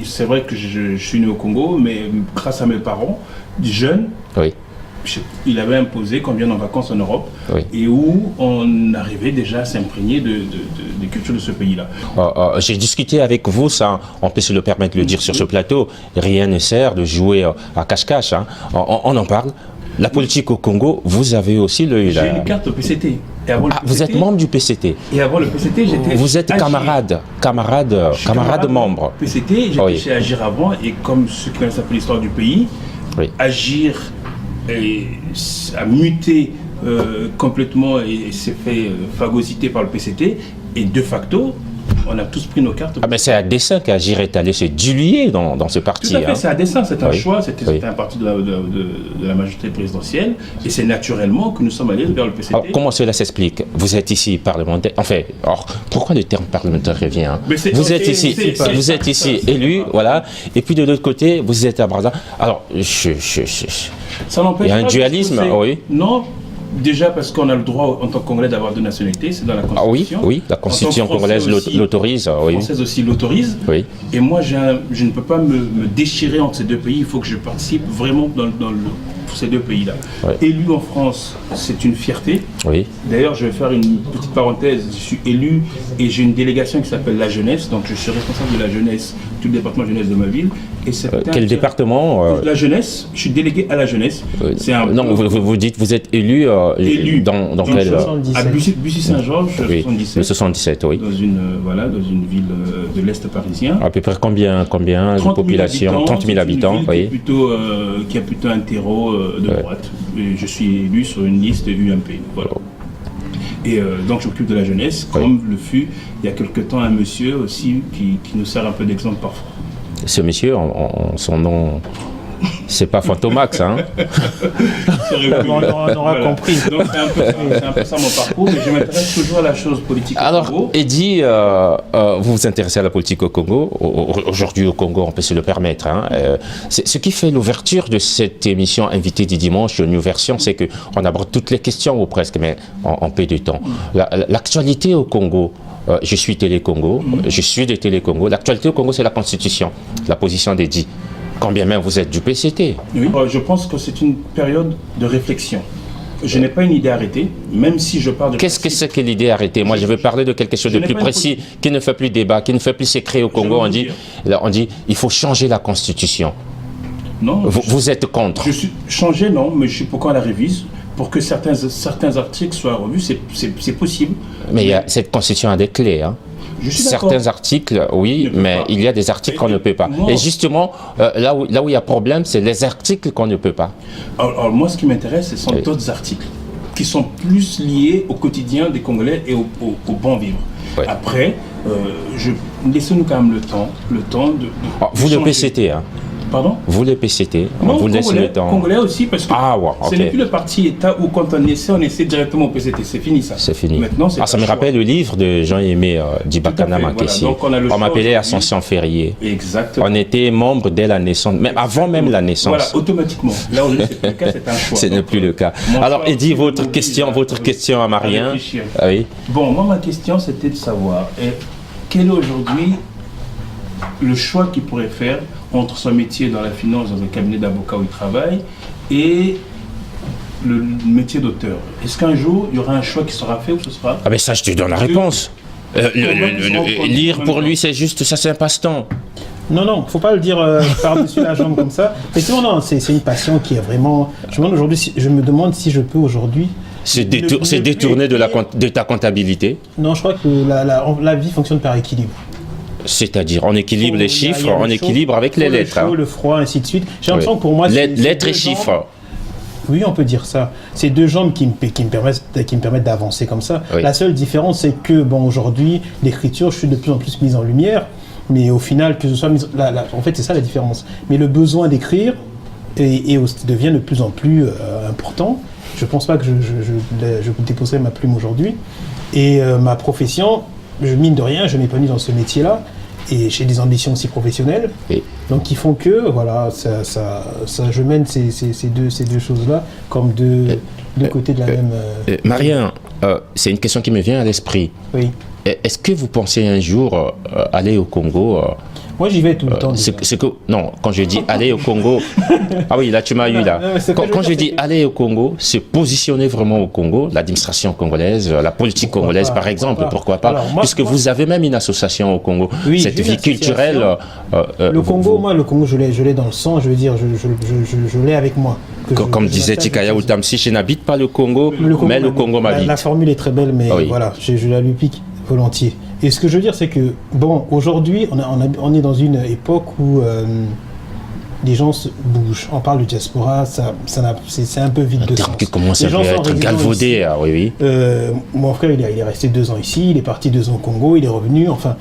c'est vrai que je suis né au Congo, mais grâce à mes parents, jeunes, il avait imposé qu'on vienne en vacances en Europe et où on arrivait déjà à s'imprégner des cultures de ce pays-là. J'ai discuté avec vous, ça, on peut se le permettre de le dire sur ce plateau, rien ne sert de jouer à cache-cache, hein. On en parle. La politique au Congo, vous avez aussi le... J'ai une carte au PCT. Et avant le PCT, vous êtes membre du PCT. Et avant le PCT, j'étais... Vous êtes camarade membre. PCT, j'étais chez Agir avant, et comme ceux qui connaissent un peu l'histoire du pays, Agir a muté complètement et s'est fait phagocyter par le PCT, et de facto, On a tous pris nos cartes. Ah, mais c'est à dessein qu'Agir est allé se diluer dans ce parti. Tout à fait, c'est à dessein, c'est un choix, c'était Oui. un parti de la majorité présidentielle, et c'est naturellement que nous sommes allés vers le PCT. Alors, comment cela s'explique? Vous êtes ici parlementaire. Enfin, alors, pourquoi le terme parlementaire revient, hein? Vous êtes ici élu, voilà, et puis de l'autre côté, vous êtes à Brazza. Alors, Ça n'empêche il y a un pas de dualisme, poser- oui. Non, déjà parce qu'on a le droit en tant que Congolais d'avoir deux nationalités, c'est dans la Ah oui, Constitution. oui, la Constitution En tant que congolaise Français aussi, l'autorise. la Oui, française aussi l'autorise. oui. Et moi, je ne peux pas me déchirer entre ces deux pays. Il faut que je participe vraiment pour ces deux pays-là. Ouais. Élu en France, c'est une fierté. Oui. D'ailleurs, je vais faire une petite parenthèse. Je suis élu et j'ai une délégation qui s'appelle la jeunesse. Donc, je suis responsable de la jeunesse, tout le département jeunesse de ma ville. Et c'est Quel département La jeunesse. Je suis délégué à la jeunesse. C'est un Non, vous dites vous êtes élu, élu dans quel... 77. à Bussy-Saint-Georges, Oui, 77. le 77, oui. Dans une ville de l'Est parisien. À peu près combien de 30 000 population? 30 000 habitants, c'est une oui. ville qui a plutôt un terreau de droite. Et je suis élu sur une liste UMP. Voilà. Et donc j'occupe de la jeunesse, comme le fut il y a quelque temps un monsieur aussi qui nous sert un peu d'exemple parfois. Ce monsieur, son nom, c'est pas Fantomax, hein? On aura compris. Donc c'est un peu ça mon parcours, mais je m'intéresse toujours à la chose politique au Alors, Congo. Eddy, vous vous intéressez à la politique au Congo. Aujourd'hui, au Congo, on peut se le permettre, hein. Ce qui fait l'ouverture de cette émission invitée du dimanche, New Version, c'est qu'on aborde toutes les questions, ou presque, mais en peu de temps. L'actualité au Congo, je suis Télé Congo, je suis de Télé Congo. L'actualité au Congo, c'est la Constitution, la position d'Eddy. Quand bien même vous êtes du PCT. Oui, je pense que c'est une période de réflexion. Je n'ai pas une idée arrêtée, même si je parle de... Qu'est-ce que c'est que l'idée arrêtée? Moi, je veux parler de quelque chose de plus précis, qui ne fait plus débat, qui ne fait plus secret au Congo. On dit, il faut changer la Constitution. Non. Vous êtes contre? Je suis changé, non, mais je suis pourquoi on la révise. Pour que certains articles soient revus, c'est possible. Mais cette Constitution a des clés, hein. Je suis d'accord. Certains articles, oui, mais pas. il y a des articles qu'on ne peut pas. Moi, et justement, là où il y a problème, c'est les articles qu'on ne peut pas. Alors moi, ce qui m'intéresse, ce sont d'autres articles qui sont plus liés au quotidien des Congolais et au bon vivre. Ouais. Après, laissez-nous quand même le temps de Vous, le changer. PCT, hein. Pardon? Vous, le PCT, Non, vous laissez Congolais, le temps. Congolais aussi, parce que ce n'est plus le parti État où quand on essaie directement au PCT. C'est fini ça. C'est fini. Maintenant, c'est ça un me choix. rappelle le livre de Jean-Aimé Dibakana Tout à fait, Makessi. voilà. Donc, on a le On choix m'appelait aujourd'hui. Ascension Ferrier. Exactement. On était membre dès la naissance, même avant même la naissance. Voilà, automatiquement. Là aujourd'hui, c'est plus le cas, c'est un choix. Ce n'est plus le cas. Mon Alors, choix, Eddy, c'est votre de question à Marien. réfléchir. Ah oui. Bon, moi, ma question, c'était de savoir quel est aujourd'hui le choix qu'il pourrait faire entre son métier dans la finance, dans un cabinet d'avocat où il travaille, et le métier d'auteur. Est-ce qu'un jour, il y aura un choix qui sera fait ou ce sera... Ah, mais ça, je te donne la réponse. Lire pour lui, c'est juste, ça, c'est un passe-temps. Non, faut pas le dire par-dessus la jambe comme ça. Effectivement, non, c'est une passion qui est vraiment... Je me demande si je peux aujourd'hui... C'est détourné de ta comptabilité. Non, je crois que la vie fonctionne par équilibre. C'est-à-dire, on équilibre les chiffres, on équilibre avec les lettres. Le chaud, le froid, ainsi de suite. J'ai l'impression que pour moi... Lettres et chiffres. Oui, on peut dire ça. C'est deux jambes qui me permettent d'avancer comme ça. Oui. La seule différence, c'est que aujourd'hui, l'écriture, je suis de plus en plus mise en lumière. Mais au final, que ce soit en fait, c'est ça la différence. Mais le besoin d'écrire devient de plus en plus important. Je ne pense pas que je déposerai ma plume aujourd'hui. Et ma profession, mine de rien, je m'épanouis dans ce métier-là. Et j'ai des ambitions aussi professionnelles. Oui. Donc, qui font que, voilà, je mène ces deux choses-là comme deux côtés de la même... Marien, c'est une question qui me vient à l'esprit. Oui. Est-ce que vous pensez un jour aller au Congo Moi, j'y vais tout le temps. Non, quand je dis aller au Congo... Ah oui, là, tu m'as eu, là. Quand je dis aller au Congo, se positionner vraiment au Congo, l'administration congolaise, la politique congolaise, par exemple, pourquoi pas? Alors, puisque vous avez même une association au Congo. Oui, cette vie culturelle... le Congo, je l'ai dans le sang, je veux dire, je l'ai avec moi. Comme disait Tikaya Outamsi, je n'habite pas le Congo, mais le Congo m'habite. La formule est très belle, mais voilà, je la lui pique volontiers. Et ce que je veux dire, c'est que, bon, aujourd'hui, on est dans une époque où les gens bougent. On parle de diaspora, c'est un peu vide de sens. Un terme qui commence Les à gens sont être résidents galvaudé, ici. oui. Mon frère, il est resté 2 ans ici, il est parti 2 ans au Congo, il est revenu. Enfin,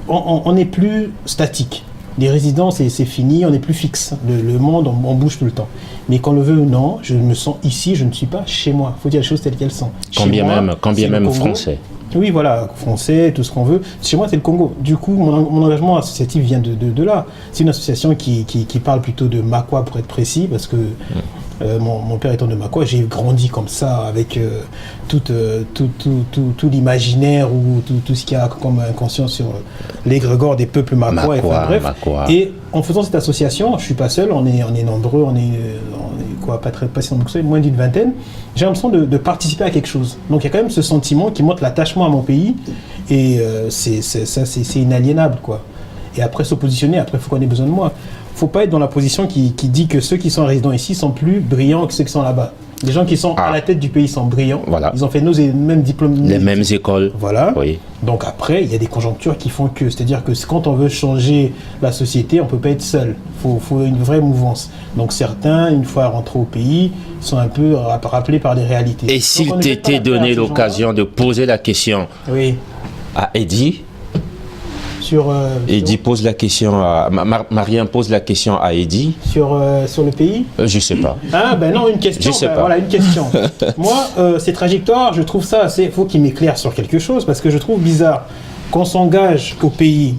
on n'est plus statique. Les résidents, c'est fini, on n'est plus fixe. Le monde, on bouge tout le temps. Mais qu'on le veut ou non, je me sens ici, je ne suis pas chez moi. Il faut dire les choses telles qu'elles sont. Quand bien même Congo. français. Oui, voilà, français, tout ce qu'on veut. Chez moi, c'est le Congo. Du coup, mon engagement associatif vient de là. C'est une association qui parle plutôt de Makwa, pour être précis, parce que mon père étant de Makwa, j'ai grandi comme ça, avec tout l'imaginaire ou tout ce qu'il y a comme inconscient sur l'égrégore des peuples Makwa. Et en faisant cette association, je ne suis pas seul, on est nombreux, on est pas si nombreux que ça, moins d'une vingtaine. J'ai l'impression de participer à quelque chose. Donc il y a quand même ce sentiment qui montre l'attachement à mon pays, et c'est inaliénable, quoi. Et après se positionner, après il faut qu'on ait besoin de moi. Il ne faut pas être dans la position qui dit que ceux qui sont résidents ici sont plus brillants que ceux qui sont là-bas. Les gens qui sont à la tête du pays sont brillants. Voilà. Ils ont fait nos mêmes diplômes. Les mêmes écoles. Voilà. Oui. Donc après, il y a des conjonctures qui font que, c'est-à-dire que quand on veut changer la société, on ne peut pas être seul. Il faut une vraie mouvance. Donc certains, une fois rentrés au pays, sont un peu rappelés par les réalités. Et s'il t'était donné l'occasion de poser la question à Eddy, Eddy pose la question à... Marien pose la question à Eddy. Sur le pays je sais pas. Ah ben non, une question. Je sais pas. Voilà, une question. Moi, ces trajectoires, je trouve ça assez... Il faut qu'il m'éclaire sur quelque chose, parce que je trouve bizarre qu'on s'engage au pays.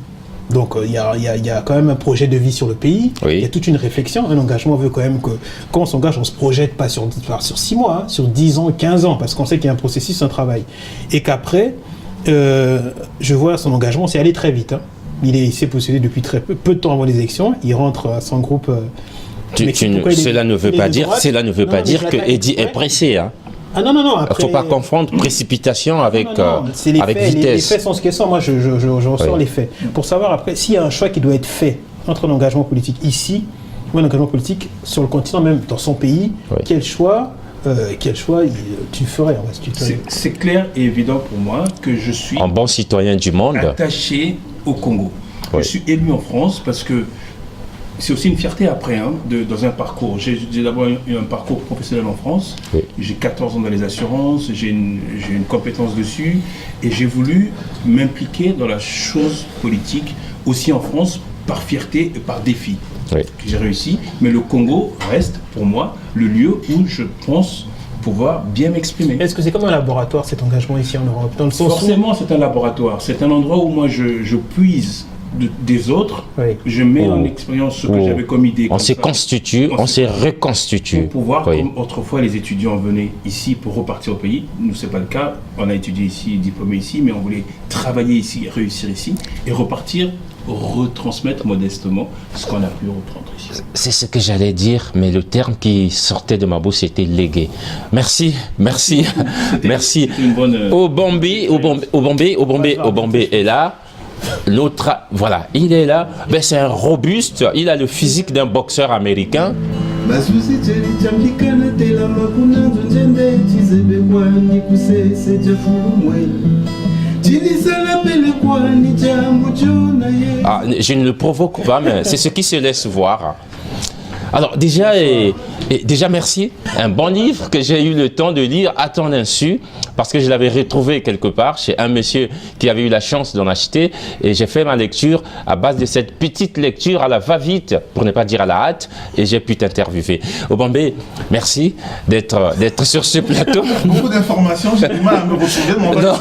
Donc il y a quand même un projet de vie sur le pays. Oui. Il y a toute une réflexion. Un engagement veut quand même que quand on s'engage, on se projette pas sur 6 mois, hein, sur 10 ans, 15 ans, parce qu'on sait qu'il y a un processus, un travail. Et qu'après... je vois son engagement, c'est aller très vite. Hein. Il s'est positionné depuis très peu de temps avant les élections. Il rentre à son groupe. Cela ne veut pas dire que Eddy est pressé. Hein. Ah non. Il ne faut pas confondre précipitation avec vitesse. Les faits sont ce qu'ils sont. Moi, je ressors les faits. Pour savoir après, s'il y a un choix qui doit être fait entre un engagement politique ici ou un engagement politique sur le continent, même dans son pays, quel choix tu ferais en fait, C'est clair et évident pour moi que je suis un bon citoyen du monde attaché au Congo. Je suis élu en France parce que c'est aussi une fierté après, dans un parcours. J'ai d'abord eu un parcours professionnel en France. J'ai 14 ans dans les assurances, j'ai une compétence dessus, et j'ai voulu m'impliquer dans la chose politique aussi en France par fierté et par défi. J'ai réussi, mais le Congo reste pour moi le lieu où je pense pouvoir bien m'exprimer. Est-ce que c'est comme un laboratoire, cet engagement ici en Europe, dans le sens Forcément, c'est un laboratoire. C'est un endroit où moi je puise des autres, je mets en expérience ce que j'avais comme idée. On se constitue, on se reconstitue. Pour pouvoir, comme autrefois les étudiants venaient ici pour repartir au pays, nous c'est pas le cas, on a étudié ici, diplômé ici, mais on voulait travailler ici, réussir ici, et repartir, retransmettre modestement ce qu'on a pu reprendre ici. C'est ce que j'allais dire, mais le terme qui sortait de ma bouche c'était légué. Merci. C'était une bonne... Obambe est là. L'autre, voilà, il est là. Ben, c'est un robuste, il a le physique d'un boxeur américain. Ah, je ne le provoque pas, mais c'est ce qui se laisse voir. Alors déjà merci, un bon livre que j'ai eu le temps de lire à ton insu, parce que je l'avais retrouvé quelque part chez un monsieur qui avait eu la chance d'en acheter, et j'ai fait ma lecture à base de cette petite lecture à la va-vite, pour ne pas dire à la hâte, et j'ai pu t'interviewer. Obambe, merci d'être sur ce plateau. Beaucoup d'informations, j'ai du mal à me retrouver. Non,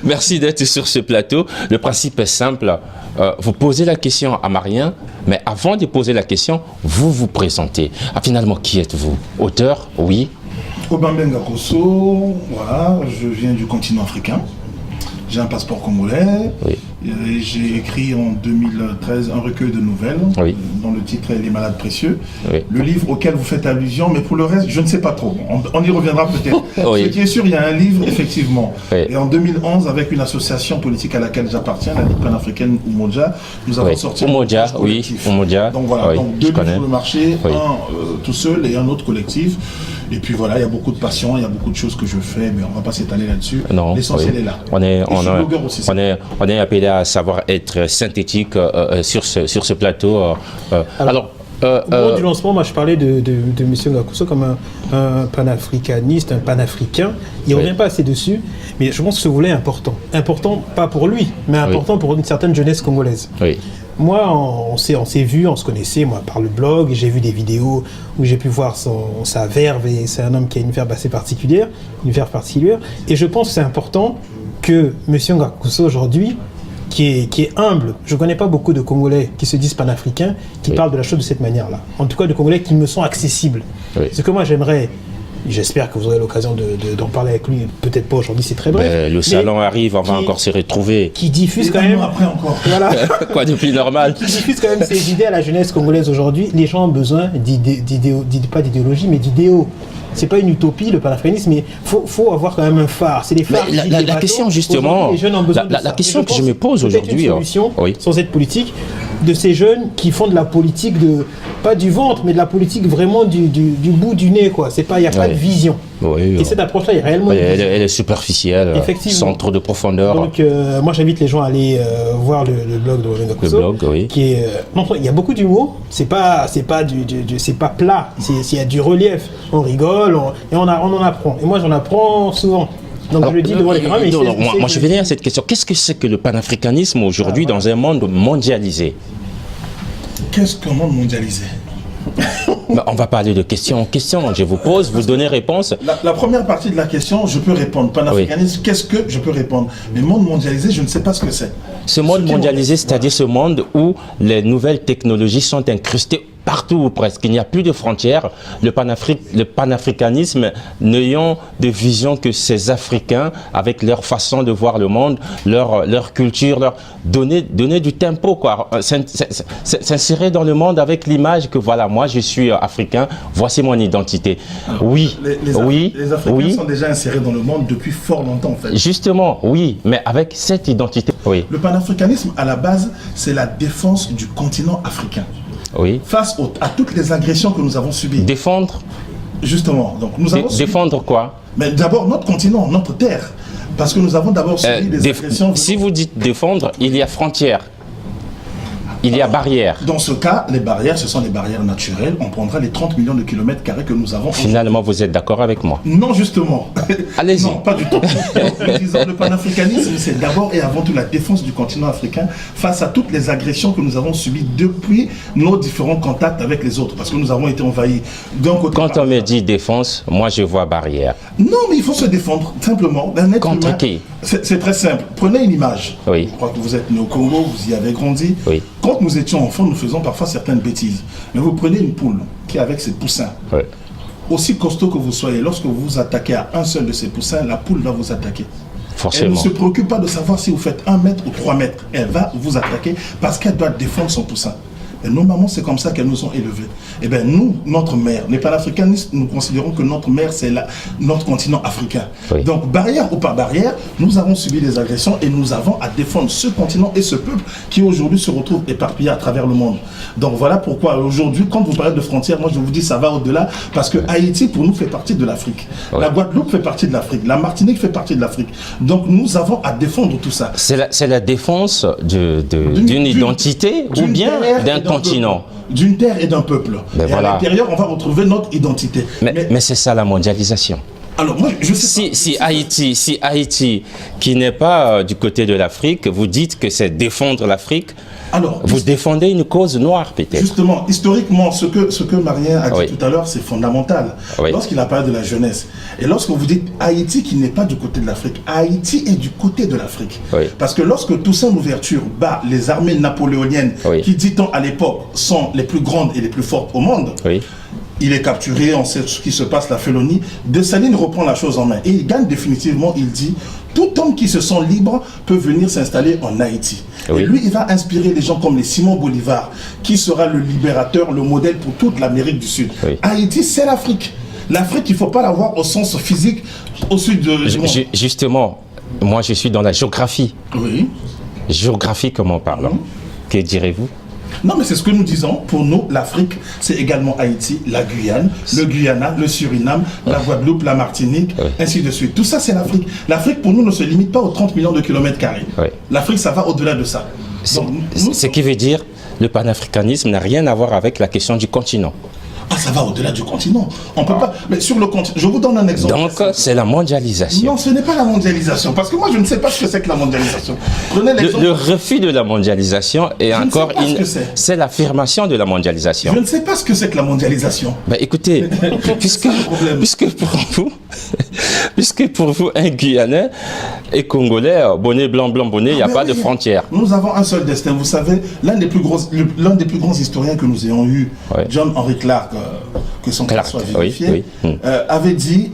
merci d'être sur ce plateau. Le principe est simple, vous posez la question à Marien, mais avant de poser la question, vous présentez. Ah, finalement, qui êtes-vous? Auteur? Oui. Obambe Ngakoso, voilà, je viens du continent africain. J'ai un passeport congolais. J'ai écrit en 2013 un recueil de nouvelles dont le titre est Les Malades Précieux. Le livre auquel vous faites allusion, mais pour le reste, je ne sais pas trop. On y reviendra peut-être. Ce qui est sûr, il y a un livre, effectivement. Et en 2011, avec une association politique à laquelle j'appartiens, la Ligue panafricaine Umoja, nous avons sorti Umoja, Umoja. Donc voilà, donc 2 livres sur le marché, un tout seul et un autre collectif. Et puis voilà, il y a beaucoup de passion, il y a beaucoup de choses que je fais, mais on ne va pas s'étaler là-dessus. L'essentiel est là. On est appelé à savoir être synthétique sur ce plateau. Alors, Au moment du lancement, moi je parlais de M. Ngakuso comme un panafricaniste, un panafricain. Il ne revient pas assez dessus, mais je pense que ce volet est important. Important pas pour lui, mais important pour une certaine jeunesse congolaise. Oui. Moi, on s'est vu, on se connaissait, moi, par le blog, j'ai vu des vidéos où j'ai pu voir sa verve, et c'est un homme qui a une verve assez particulière, et je pense que c'est important que M. Ngakuso aujourd'hui, qui est humble. Je ne connais pas beaucoup de Congolais qui se disent panafricains, qui parlent de la chose de cette manière-là. En tout cas, de Congolais qui me sont accessibles. Oui. Ce que moi, j'espère que vous aurez l'occasion d'en parler avec lui, peut-être pas aujourd'hui, c'est très bref. Le salon arrive, on va encore se retrouver. Qui diffuse quand même... Après encore. Voilà. Quoi de plus normal. Qui diffuse quand même ces idées à la jeunesse congolaise aujourd'hui. Les gens ont besoin pas d'idéologie, mais d'idéaux. C'est pas une utopie, le panafricanisme, mais faut avoir quand même un phare. C'est les phares. La question, justement, la question que je me pose aujourd'hui, sans être politique, de ces jeunes qui font de la politique, pas du ventre, mais de la politique vraiment du bout du nez, quoi. Il n'y a pas de vision. Et cette approche-là est réellement... Elle est superficielle, sans trop de profondeur. Donc, moi, j'invite les gens à aller voir le blog de Ngakuso. Le blog, qui est, il y a beaucoup d'humour. C'est pas plat. Il y a du relief. On rigole et on en apprend. Et moi, j'en apprends souvent. Donc, je le dis devant les caméras. Moi, je venais à cette question. Qu'est-ce que c'est que le panafricanisme aujourd'hui dans un monde mondialisé? Qu'est-ce qu'un monde mondialisé? On va parler de question en question. Je vous pose, vous donnez réponse. La première partie de la question, je peux répondre. Panafricanisme, qu'est-ce que je peux répondre? Mais monde mondialisé, je ne sais pas ce que c'est. Ce monde mondialisé, c'est-à-dire ce monde où les nouvelles technologies sont incrustées partout ou presque. Il n'y a plus de frontières. Le panafricanisme n'ayant de vision que ces Africains, avec leur façon de voir le monde, leur culture, donner du tempo, quoi. S'insérer dans le monde avec l'image que voilà, moi je suis africain, voici mon identité. Oui, les Africains sont déjà insérés dans le monde depuis fort longtemps, en fait. Justement, oui, mais avec cette identité. Oui. Le panafricanisme, à la base, c'est la défense du continent africain. Oui. Face à toutes les agressions que nous avons subies. Défendre. Justement. Donc, nous avons défendre quoi? Mais d'abord notre continent, notre terre. Parce que nous avons d'abord subi des agressions. Si vous dites défendre, il y a frontière. Il y a barrière. Dans ce cas, les barrières, ce sont des barrières naturelles. On prendra les 30 millions de kilomètres carrés que nous avons. Finalement, vous êtes d'accord avec moi? Non, justement. Allez-y. Non, pas du tout. Le panafricanisme, c'est d'abord et avant tout la défense du continent africain face à toutes les agressions que nous avons subies depuis nos différents contacts avec les autres. Parce que nous avons été envahis d'un côté. Quand on me dit défense, moi je vois barrière. Non, mais il faut se défendre, simplement. Contre qui? C'est très simple. Prenez une image. Oui. Je crois que vous êtes né au Congo, vous y avez grandi. Oui. Quand nous étions enfants, nous faisons parfois certaines bêtises. Mais vous prenez une poule qui est avec ses poussins. Oui. Aussi costaud que vous soyez, lorsque vous vous attaquez à un seul de ces poussins, la poule va vous attaquer. Forcément. Elle ne se préoccupe pas de savoir si vous faites 1 mètre ou 3 mètres. Elle va vous attaquer parce qu'elle doit défendre son poussin. Et nos mamans, c'est comme ça qu'elles nous ont élevés. Eh bien, nous, notre mère, les panafricanistes, nous considérons que notre mère, c'est notre continent africain. Oui. Donc, barrière ou pas barrière, nous avons subi des agressions et nous avons à défendre ce continent et ce peuple qui aujourd'hui se retrouve éparpillé à travers le monde. Donc, voilà pourquoi aujourd'hui, quand vous parlez de frontières, moi je vous dis ça va au-delà, parce que Haïti, pour nous, fait partie de l'Afrique. Oui. La Guadeloupe fait partie de l'Afrique. La Martinique fait partie de l'Afrique. Donc, nous avons à défendre tout ça. C'est la défense d'une identité ou bien d'un continent, d'une terre et d'un peuple. Et voilà. À l'intérieur, on va retrouver notre identité. Mais c'est ça la mondialisation. Alors moi, je sais si Haïti, qui n'est pas du côté de l'Afrique, vous dites que c'est défendre l'Afrique, alors, vous défendez une cause noire peut-être. Justement, historiquement, ce que Marien a dit tout à l'heure, c'est fondamental. Oui. Lorsqu'il a parlé de la jeunesse, et lorsque vous dites Haïti qui n'est pas du côté de l'Afrique, Haïti est du côté de l'Afrique. Oui. Parce que lorsque Toussaint Louverture bat les armées napoléoniennes, qui dit-on à l'époque sont les plus grandes et les plus fortes au monde, il est capturé, on sait ce qui se passe, la félonie. Dessalines reprend la chose en main et il gagne définitivement, il dit, tout homme qui se sent libre peut venir s'installer en Haïti. Oui. Et lui, il va inspirer les gens comme les Simon Bolivar, qui sera le libérateur, le modèle pour toute l'Amérique du Sud. Oui. Haïti, c'est l'Afrique. L'Afrique, il ne faut pas la voir au sens physique, au sud de... Justement, moi je suis dans la géographie. Oui. Géographie, comment parlons? Que direz-vous? Non, mais c'est ce que nous disons. Pour nous, l'Afrique, c'est également Haïti, la Guyane, le Guyana, le Suriname, la Guadeloupe, la Martinique, ainsi de suite. Tout ça, c'est l'Afrique. L'Afrique, pour nous, ne se limite pas aux 30 millions de kilomètres carrés. L'Afrique, ça va au-delà de ça. Ce qui veut dire, le panafricanisme n'a rien à voir avec la question du continent. Ah, ça va au-delà du continent. On peut pas. Mais sur le continent, je vous donne un exemple. Donc, c'est la mondialisation. Non, ce n'est pas la mondialisation. Parce que moi, je ne sais pas ce que c'est que la mondialisation. Prenez l'exemple. Le refus de la mondialisation est encore c'est l'affirmation de la mondialisation. Je ne sais pas ce que c'est que la mondialisation. Ben, écoutez, puisque pour vous, un Guyanais et Congolais, bonnet blanc, bonnet, il n'y a pas de frontières. Nous avons un seul destin. Vous savez, l'un des plus grands historiens que nous ayons eu, John Henry Clark, que son cas soit vérifié, avait dit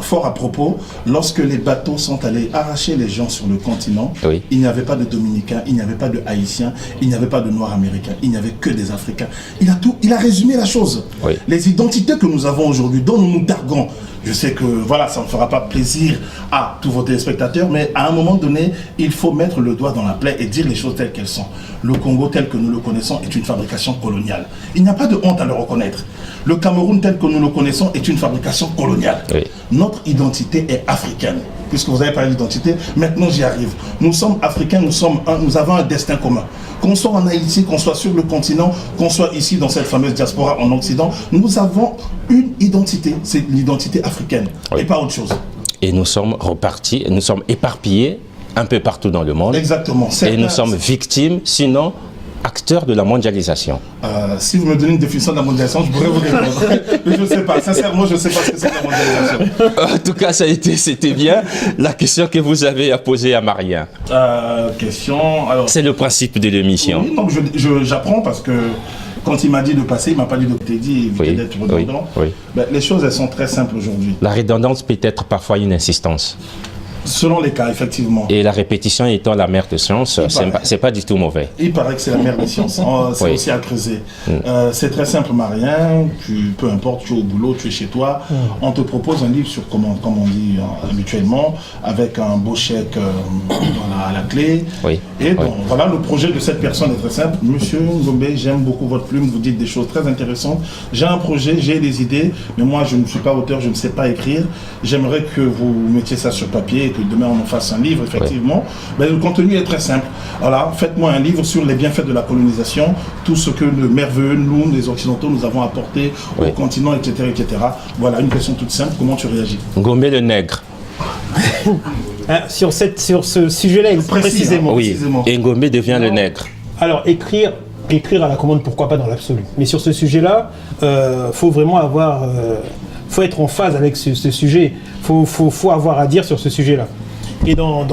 fort à propos, lorsque les bateaux sont allés arracher les gens sur le continent, il n'y avait pas de Dominicains, il n'y avait pas de Haïtiens, il n'y avait pas de Noirs américains, il n'y avait que des Africains. Il a résumé la chose. Les identités que nous avons aujourd'hui, dont nous nous targuons, je sais que voilà, ça ne fera pas plaisir à tous vos téléspectateurs, mais à un moment donné, il faut mettre le doigt dans la plaie et dire les choses telles qu'elles sont. Le Congo tel que nous le connaissons est une fabrication coloniale. Il n'y a pas de honte à le reconnaître. Le Cameroun tel que nous le connaissons est une fabrication coloniale. Notre identité est africaine. Puisque vous avez parlé d'identité, maintenant j'y arrive. Nous sommes africains, nous avons un destin commun. Qu'on soit en Haïti, qu'on soit sur le continent, qu'on soit ici dans cette fameuse diaspora en Occident, nous avons une identité, c'est l'identité africaine, et pas autre chose. Et nous sommes repartis, nous sommes éparpillés un peu partout dans le monde. Exactement. Et nous sommes victimes, sinon acteurs de la mondialisation. Si vous me donnez une définition de la mondialisation, je pourrais vous répondre. Mais je ne sais pas. Sincèrement, je ne sais pas ce que c'est que la mondialisation. En tout cas, c'était bien la question que vous avez à poser à Marien. C'est le principe de l'émission. Oui, donc j'apprends parce que quand il m'a dit de passer, il ne m'a pas dit de t'aider, d'être redondant. Ben, les choses, elles sont très simples aujourd'hui. La redondance peut être parfois une insistance. Selon les cas, effectivement. Et la répétition étant la mère de science, c'est pas du tout mauvais. Il paraît que c'est la mère des sciences. C'est aussi à creuser. C'est très simple, Marien. Peu importe, tu es au boulot, tu es chez toi. On te propose un livre sur commande, comme on dit habituellement, avec un beau chèque à la clé. Et donc, voilà, le projet de cette personne est très simple. Monsieur Ngombe, j'aime beaucoup votre plume, vous dites des choses très intéressantes. J'ai un projet, j'ai des idées, mais moi, je ne suis pas auteur, je ne sais pas écrire. J'aimerais que vous mettiez ça sur papier, que demain on en fasse un livre, effectivement. Ben, le contenu est très simple. Voilà, faites-moi un livre sur les bienfaits de la colonisation, tout ce que de merveilleux, nous, les Occidentaux, nous avons apporté au continent, etc., etc. Voilà, une question toute simple, comment tu réagis? Ngombe le nègre. Sur ce sujet-là, précisément. Oui, et Ngombe devient le nègre. Alors, écrire à la commande, pourquoi pas dans l'absolu. Mais sur ce sujet-là, faut vraiment avoir... faut être en phase avec ce sujet. Faut avoir à dire sur ce sujet-là. Et dans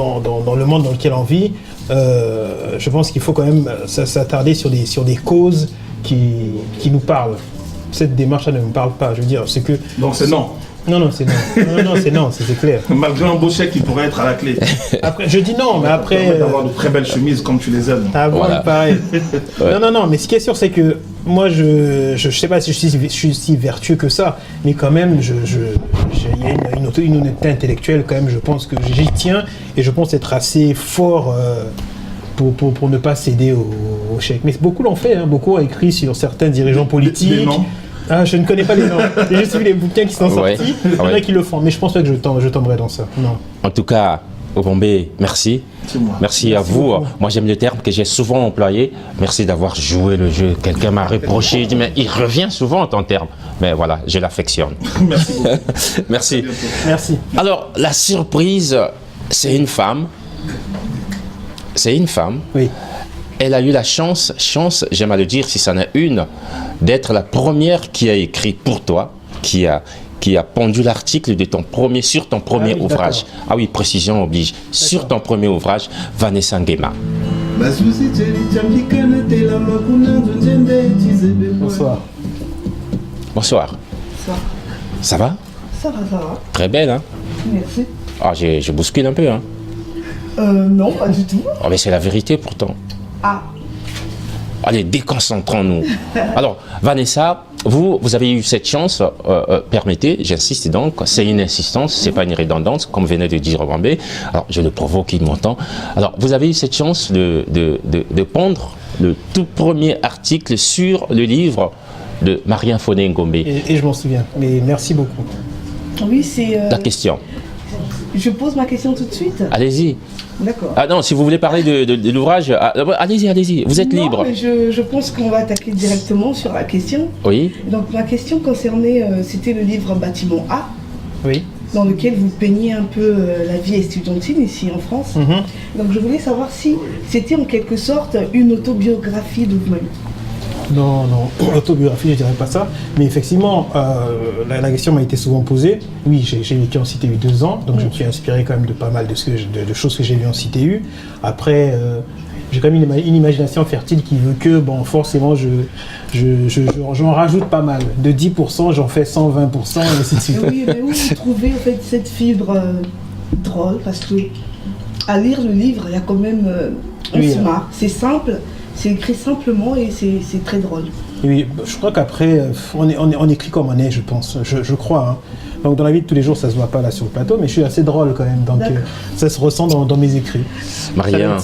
le monde dans lequel on vit, je pense qu'il faut quand même s'attarder sur des causes qui nous parlent. Cette démarche-là ne me parle pas. Je veux dire, c'est que... Donc c'est non. Non, c'est non. Non, c'est non, c'est clair. Malgré un beau chèque qui pourrait être à la clé. Après, je dis non, mais après... D'avoir de très belles chemises comme tu les aimes. Ah bon, pareil. Non, mais ce qui est sûr, c'est que moi, je sais pas si je suis si vertueux que ça, mais quand même, il y a une honnêteté intellectuelle, quand même, je pense que j'y tiens, et je pense être assez fort pour ne pas céder au chèque. Mais beaucoup l'ont fait, beaucoup ont écrit sur certains dirigeants politiques. Des noms. Ah, je ne connais pas les noms. J'ai juste vu les bouquins qui sont sortis. Il y en a qui le font, mais je pense pas que je tomberai dans ça. Non. En tout cas, Ngombe, merci. Merci à vous. Beaucoup. Moi, j'aime le terme que j'ai souvent employé. Merci d'avoir joué le jeu. Quelqu'un m'a reproché, il dit, mais il revient souvent ton terme. Mais voilà, je l'affectionne. Merci beaucoup. Merci. Merci. Alors, la surprise, c'est une femme. C'est une femme. Oui. Elle a eu la chance, j'aime à le dire si ça en a une, d'être la première qui a écrit pour toi, qui a pondu l'article sur ton premier ouvrage. Ah oui, précision oblige. Sur ton premier ouvrage, Vanessa Nguema. Bonsoir. Bonsoir. Ça va? Ça va. Très belle, hein? Merci. Ah, je bouscule un peu, hein? Non, pas du tout. Oh, mais c'est la vérité pourtant. Ah. Allez, déconcentrons-nous. Alors, Vanessa, vous avez eu cette chance, permettez, j'insiste donc, c'est une insistance, c'est pas une redondance, comme venait de dire Ngombe. Alors, je le provoque, il m'entend. Alors, vous avez eu cette chance de pondre le tout premier article sur le livre de Marien Foné Ngombe. Et je m'en souviens, mais merci beaucoup. Oui, c'est... La question. Je pose ma question tout de suite. Allez-y. D'accord. Ah non, si vous voulez parler de l'ouvrage, allez-y, vous êtes Non, libre. Mais je pense qu'on va attaquer directement sur la question. Oui. Donc ma question concernait, c'était le livre Bâtiment A, Oui. dans lequel vous peignez un peu la vie estudiantine ici en France. Donc je voulais savoir si c'était en quelque sorte une autobiographie de vous-même. Non, autobiographie, je dirais pas ça. Mais effectivement, la question m'a été souvent posée. Oui, j'ai vécu en CTU 2 ans, donc je me suis inspiré quand même de pas mal de choses que j'ai lues en CTU. Après, j'ai quand même une imagination fertile qui veut que, bon, forcément, j'en rajoute pas mal. De 10%, j'en fais 120%, et ainsi de suite. Oui, mais où vous trouvez en fait cette fibre drôle? Parce que à lire le livre, il y a quand même on se marre. C'est simple. C'est écrit simplement et c'est très drôle. Oui, je crois qu'après, on écrit comme on est, je pense. Je crois. Hein. Donc dans la vie de tous les jours, ça se voit pas là sur le plateau, mais je suis assez drôle quand même. Donc ça se ressent dans mes écrits. Maria,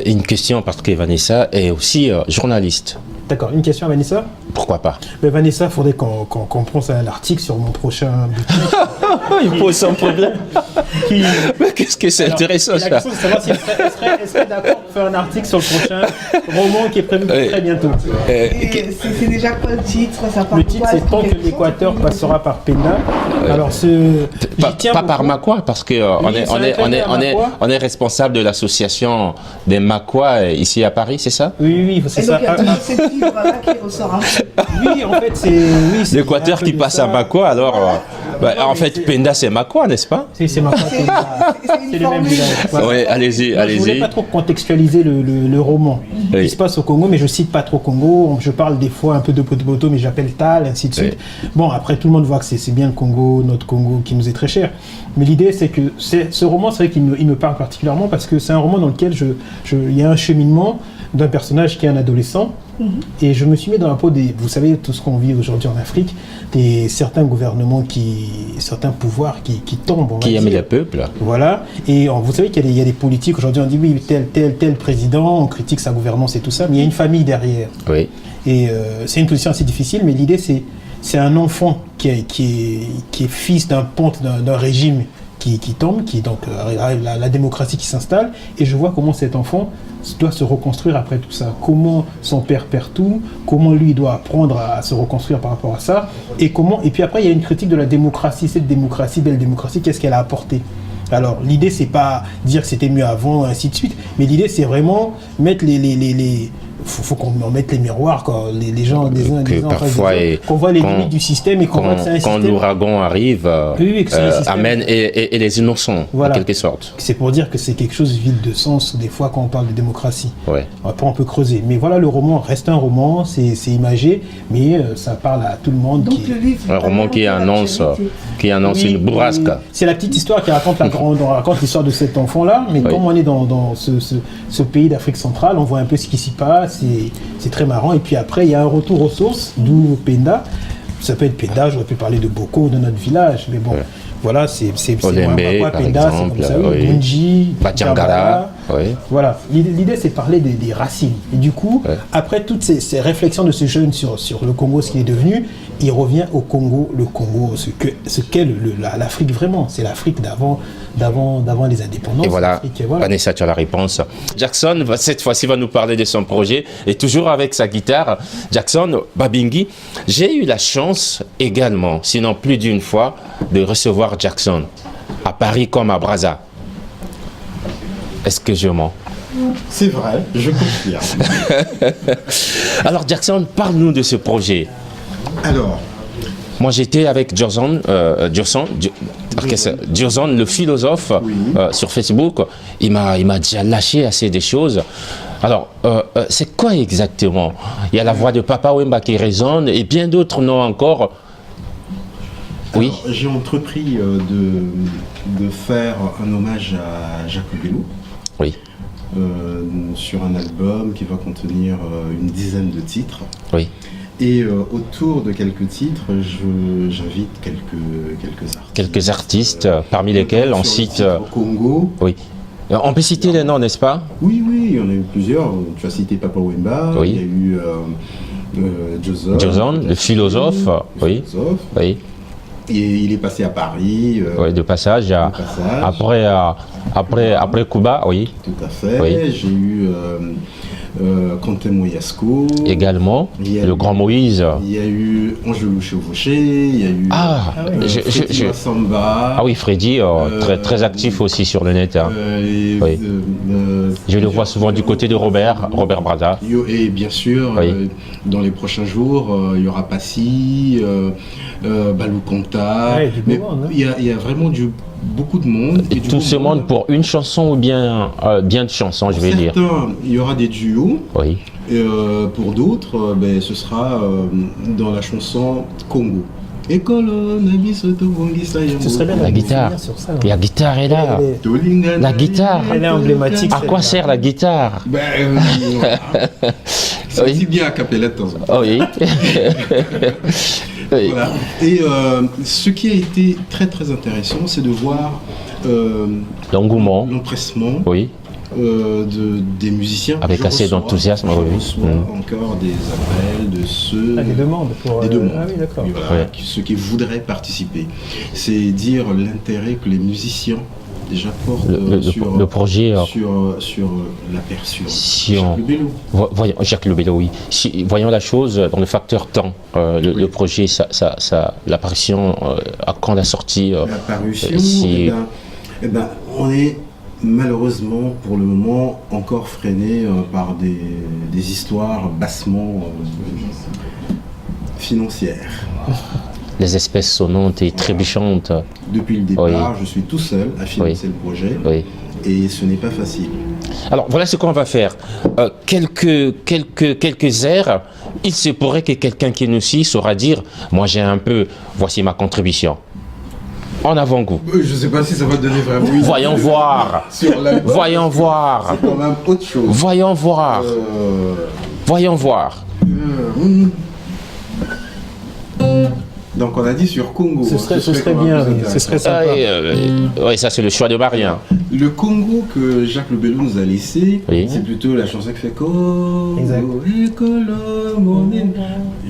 une question parce que Vanessa est aussi journaliste. D'accord, une question à Vanessa? Pourquoi pas? Mais Vanessa, il faudrait qu'on pense à l'article sur mon prochain bulletin. Il pose son problème. Mais qu'est-ce que c'est intéressant ça? La question, c'est de savoir si elle serait d'accord pour faire un article sur le prochain roman qui est prévu très bientôt. C'est déjà quoi le titre? Le titre, c'est Tant que l'Équateur passera par Penda. Alors, pas par Makwa, parce qu'on est responsable de l'association des Makwa ici à Paris, c'est ça? Oui, c'est ça. Et donc, il y a toujours cette fibre-là qui ressort un peu. Oui, en fait, c'est... L'Équateur qui passe à Makwa, alors... en fait, Penda, c'est Makwa, n'est-ce pas? C'est Makwa, c'est le même village. Voilà. Oui, allez-y. Je ne voulais pas trop contextualiser le roman. Oui. Il se passe au Congo, mais je cite pas trop Congo. Je parle des fois un peu de Poto, mais j'appelle Tal, ainsi de suite. Oui. Bon, après, tout le monde voit que c'est bien le Congo, notre Congo, qui nous est très cher. Mais l'idée, c'est que ce roman, c'est vrai qu'il me parle particulièrement parce que c'est un roman dans lequel il y a un cheminement d'un personnage qui est un adolescent. Et je me suis mis dans la peau vous savez, tout ce qu'on vit aujourd'hui en Afrique, certains gouvernements, certains pouvoirs qui tombent. Qui aiment le peuple. Voilà. Et vous savez qu'il y a des politiques, aujourd'hui on dit oui, tel président, on critique sa gouvernance et tout ça, mais il y a une famille derrière. Oui. Et c'est une position assez difficile, mais l'idée c'est un enfant qui est fils d'un ponte, d'un régime qui tombe, qui est donc la démocratie qui s'installe, et je vois comment cet enfant doit se reconstruire après tout ça, comment son père perd tout, comment lui doit apprendre à se reconstruire par rapport à ça, et puis après il y a une critique de la démocratie, cette démocratie, belle démocratie, qu'est-ce qu'elle a apporté. Alors l'idée c'est pas dire que c'était mieux avant, ainsi de suite, mais l'idée c'est vraiment mettre faut qu'on mette les miroirs, quoi. Les gens, des uns en face des autres, qu'on voit les limites du système et qu'on voit que c'est un système. Quand l'ouragan arrive, amène et les innocents, voilà, en quelque sorte. C'est pour dire que c'est quelque chose vide de sens, des fois, quand on parle de démocratie. Ouais. Après, on peut creuser. Mais voilà, le roman reste un roman, c'est imagé, mais ça parle à tout le monde. Donc, le livre, un roman qui annonce une bourrasque. C'est la petite histoire qui raconte on raconte l'histoire de cet enfant-là, mais comme on est dans ce pays d'Afrique centrale, on voit un peu ce qui s'y passe. C'est très marrant. Et puis après, il y a un retour aux sources, d'où Penda. Ça peut être Penda, j'aurais pu parler de Boko, de notre village, mais bon, voilà, c'est Olembe, par Penda, exemple, c'est comme ça, Bunji, Batiangara. Voilà, l'idée c'est de parler des racines. Et du coup, après toutes ces réflexions de ce jeune sur le Congo, ce qu'il est devenu, il revient au Congo, ce qu'est l'Afrique vraiment. C'est l'Afrique d'avant les indépendances. Et voilà, Vanessa, tu as la réponse. Jackson, cette fois-ci, va nous parler de son projet. Et toujours avec sa guitare, Jackson Babingi. J'ai eu la chance également, sinon plus d'une fois, de recevoir Jackson à Paris comme à Brazza. Est-ce que je mens? C'est vrai, je confirme. Alors Jackson, parle-nous de ce projet. Alors, moi j'étais avec Gerson, le philosophe, sur Facebook. Il m'a déjà lâché assez des choses. Alors, c'est quoi exactement? Il y a la voix de Papa Wemba qui résonne et bien d'autres noms encore. Oui. J'ai entrepris de faire un hommage à Jacques Bello. Oui. Sur un album qui va contenir une dizaine de titres. Oui. Et autour de quelques titres, j'invite quelques artistes. Quelques artistes, parmi lesquels on cite... Au Congo. Oui. On peut citer les noms, n'est-ce pas? Oui, il y en a eu plusieurs. Tu as cité Papa Wemba, il y a eu Gerson, le philosophe, oui. il est passé à Paris. Oui, de passage. Après Cuba, oui. Tout à fait. Oui. J'ai eu Quentin Moyasco. Également, le grand Moïse. Il y a eu Angelou Chevauché, il y a eu Freddy Massamba. Ah oui, Freddy, très actif aussi sur le net. Hein. Oui. Je le vois souvent du côté de Robert Brada. Et bien sûr, dans les prochains jours, il y aura Passy, Balou Konta. Il y a vraiment beaucoup de monde. Et tout ce monde pour une chanson ou bien de chansons, je vais dire. Il y aura des duos. Oui. Pour d'autres, ce sera dans la chanson Congo. Ce serait bien la guitare. Sur ça, la guitare est là. La guitare. Elle est emblématique. À quoi sert la guitare? C'est aussi bien à cappella de temps en temps. Oui. Oui. Voilà. Et ce qui a été très très intéressant, c'est de voir l'engouement, l'empressement des musiciens. Avec assez d'enthousiasme. Je reçois encore des appels de ceux... des demandes pour... Des demandes. Ah oui, d'accord. Voilà, ceux qui voudraient participer. C'est dire l'intérêt que les musiciens déjà portent le projet sur la percussion. Jacques Le Bello, oui. Voyons la chose dans le facteur temps. Le projet, l'apparition, à quand la sortie L'apparition, on est malheureusement pour le moment encore freiné par des histoires bassement financières. Les espèces sonnantes et trébuchantes. Depuis le départ, je suis tout seul à financer le projet et ce n'est pas facile. Alors voilà ce qu'on va faire. Quelques airs, il se pourrait que quelqu'un qui nous suit saura dire « Moi j'ai un peu, voici ma contribution ». En avant-goût. Je ne sais pas si ça va donner vraiment... Voyons voir. Voyons voir. C'est quand même autre chose. Voyons voir. Voyons voir. Donc on a dit sur Congo. Ce serait bien, ce serait sympa. Oui, ça c'est le choix de Marien. Le Congo que Jacques Le Bello nous a laissé, c'est plutôt la chanson qui fait Congo.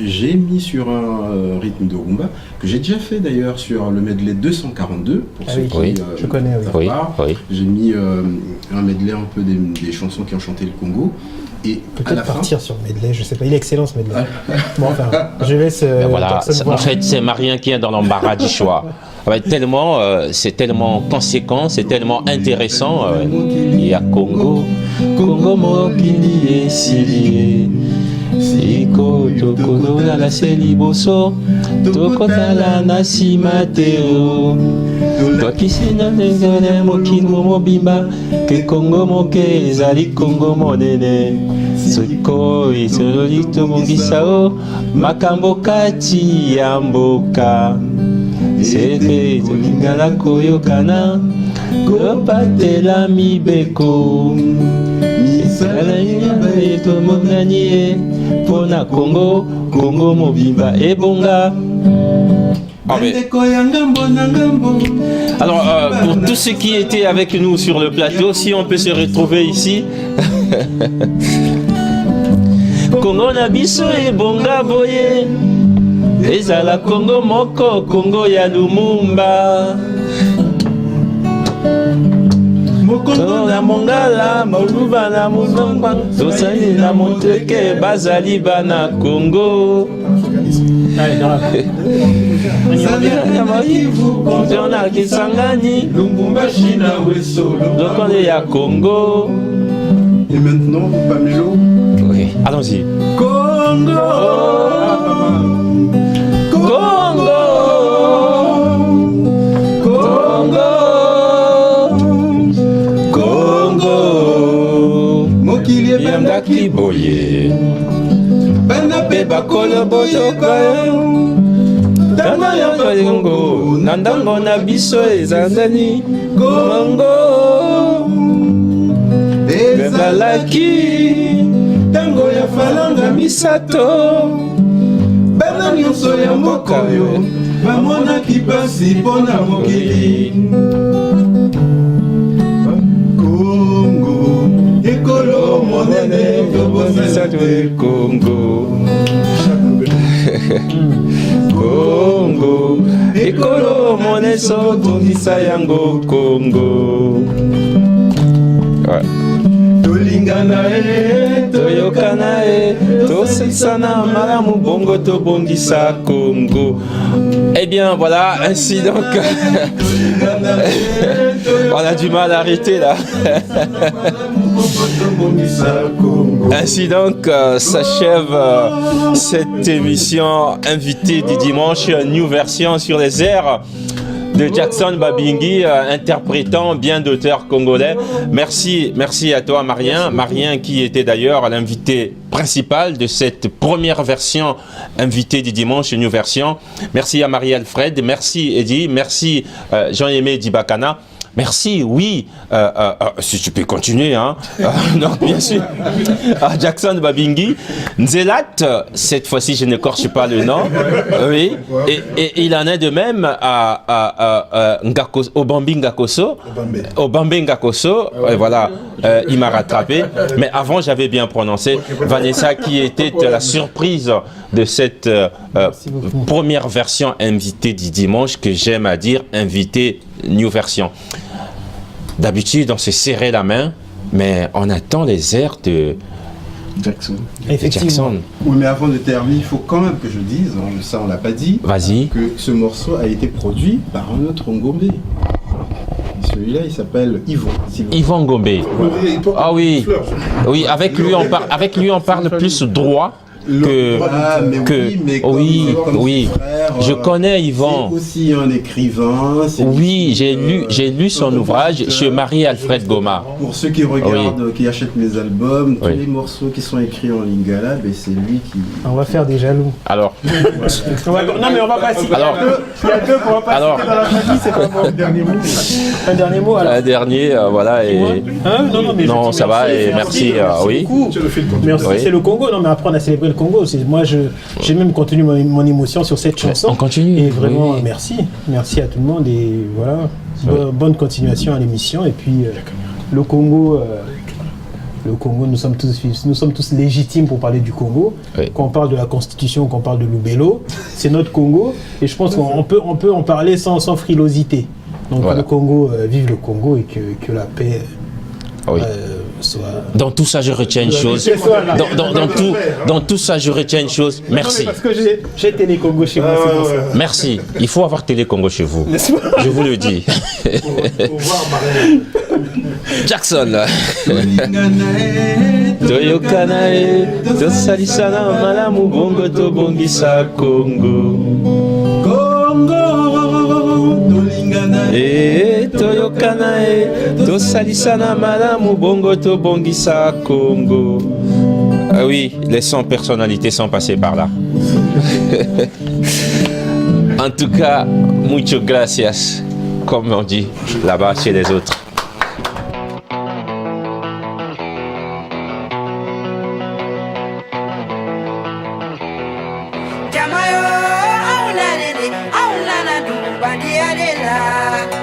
J'ai mis sur un rythme de rumba que j'ai déjà fait d'ailleurs sur le medley 242 pour ceux qui je connais. J'ai mis un medley un peu des chansons qui ont chanté le Congo. Et peut-être partir sur medley, je sais pas, il est excellent ce medley. Bon, enfin, je laisse. Voilà, en fait, c'est Marien qui est dans l'embarras du choix. C'est tellement conséquent, c'est tellement intéressant. Il y a Congo mokili esili siko tokonola la seliboso tokotala na nsima te o tokisi na ndenge mokili mobimba ke Congo moke ezali Congo monene sikoyo tozali tobongisa o makambo kati ya mboka sete tolingana koyokana kopatela mibeko misala ye tomonani ye mpona Congo mobimba ebonga. Alors, pour tous ceux qui étaient avec nous sur le plateau, si on peut se retrouver ici. Congo na biso ebonga boye ezala Congo moko Congo ya Lumumba mokongo na mongala moluba na muzongwa tosali na moteke bazali bana Congo na Kisangani Lubumbashi na Wesolo dokonde ya Congo. Et maintenant Pamelo. Oui, allons-y. Congo mokili ebandaki boye bana mpe bakolo boyoka tana ya Congo na ndango na biso ezalani Congo ezalaki ntango ya falanga misato bana nyonso ya mboka oyo bamonaki pasi mpona mokili Congo ekolo monene tobonisa te Congo Congo Kolo moneso tondisa yango Congo. Ouais. Tolingana toyokana toselsana malamu bongo tobongisa Congo. Eh bien voilà, ainsi donc on a du mal à arrêter là. Ainsi donc s'achève cette émission invitée du dimanche, New Version sur les airs de Jackson Babingui, interprétant bien d'auteurs congolais. Merci à toi Marien qui était d'ailleurs l'invité principal de cette première version invitée du dimanche, New Version. Merci à Marie-Alfred, merci Eddie, merci Jean-Aimé Dibakana. Merci, oui. Si tu peux continuer, hein. Donc, bien sûr. Jackson Babingui. Nzelat, cette fois-ci, je n'écorche pas le nom. Oui. Et il en est de même à Obambi Ngakoso. Obambi Ngakoso. Voilà. Il m'a rattrapé. Mais avant, j'avais bien prononcé. Vanessa, qui était la surprise de cette première version invitée du dimanche, que j'aime à dire invitée New Version. D'habitude, on se serrait la main, mais on attend les airs de Jackson. Effectivement. Oui, mais avant de terminer, il faut quand même que je dise, ça on l'a pas dit, que ce morceau a été produit par un autre Ngombe. Celui-là, il s'appelle Yvon. Yvon Ngombe. Ah oui, oui, avec lui on parle plus droit. Oui, je connais Yvon. C'est aussi un écrivain. Oui, j'ai lu son ouvrage chez Marie-Alfred Goma. Pour ceux qui regardent, qui achètent mes albums, tous les morceaux qui sont écrits en lingala, ben c'est lui qui... On va faire des jaloux. Alors... non mais on va pas citer. Alors... Il y a deux qu'on va pas citer dans la famille, c'est pas bon. Un dernier mot. Un dernier mot alors. Un dernier, voilà. Et... non, ça va et merci. Oui. Merci, c'est le Congo. Non mais après on a célébré le Congo. Moi, j'ai même contenu mon émotion sur cette chanson. On continue. Et vraiment, merci à tout le monde et voilà. Bonne continuation à l'émission. Et puis le Congo, nous sommes tous légitimes pour parler du Congo. Oui. Quand on parle de la Constitution, quand on parle de Lubelo, c'est notre Congo. Et je pense qu'on peut en parler sans frilosité. Donc voilà. Le Congo, vive le Congo et que la paix. Oui. Dans tout ça, je retiens une chose. Dans tout ça, je retiens une chose. Merci. Parce que j'ai Télé Congo chez moi. C'est pour ça. Merci. Il faut avoir Télé Congo chez vous. Je vous le dis. Jackson. Toyokanae, tosalisana malamu bongo to bongisa Congo. Toyokanae, tosalisana malamu bongo to bongisa Congo. Ah oui, les 100 personnalités sont passées par là. En tout cas, mucho gracias, comme on dit là-bas chez les autres. Jamayo, aunanene, aunana du bandiadela.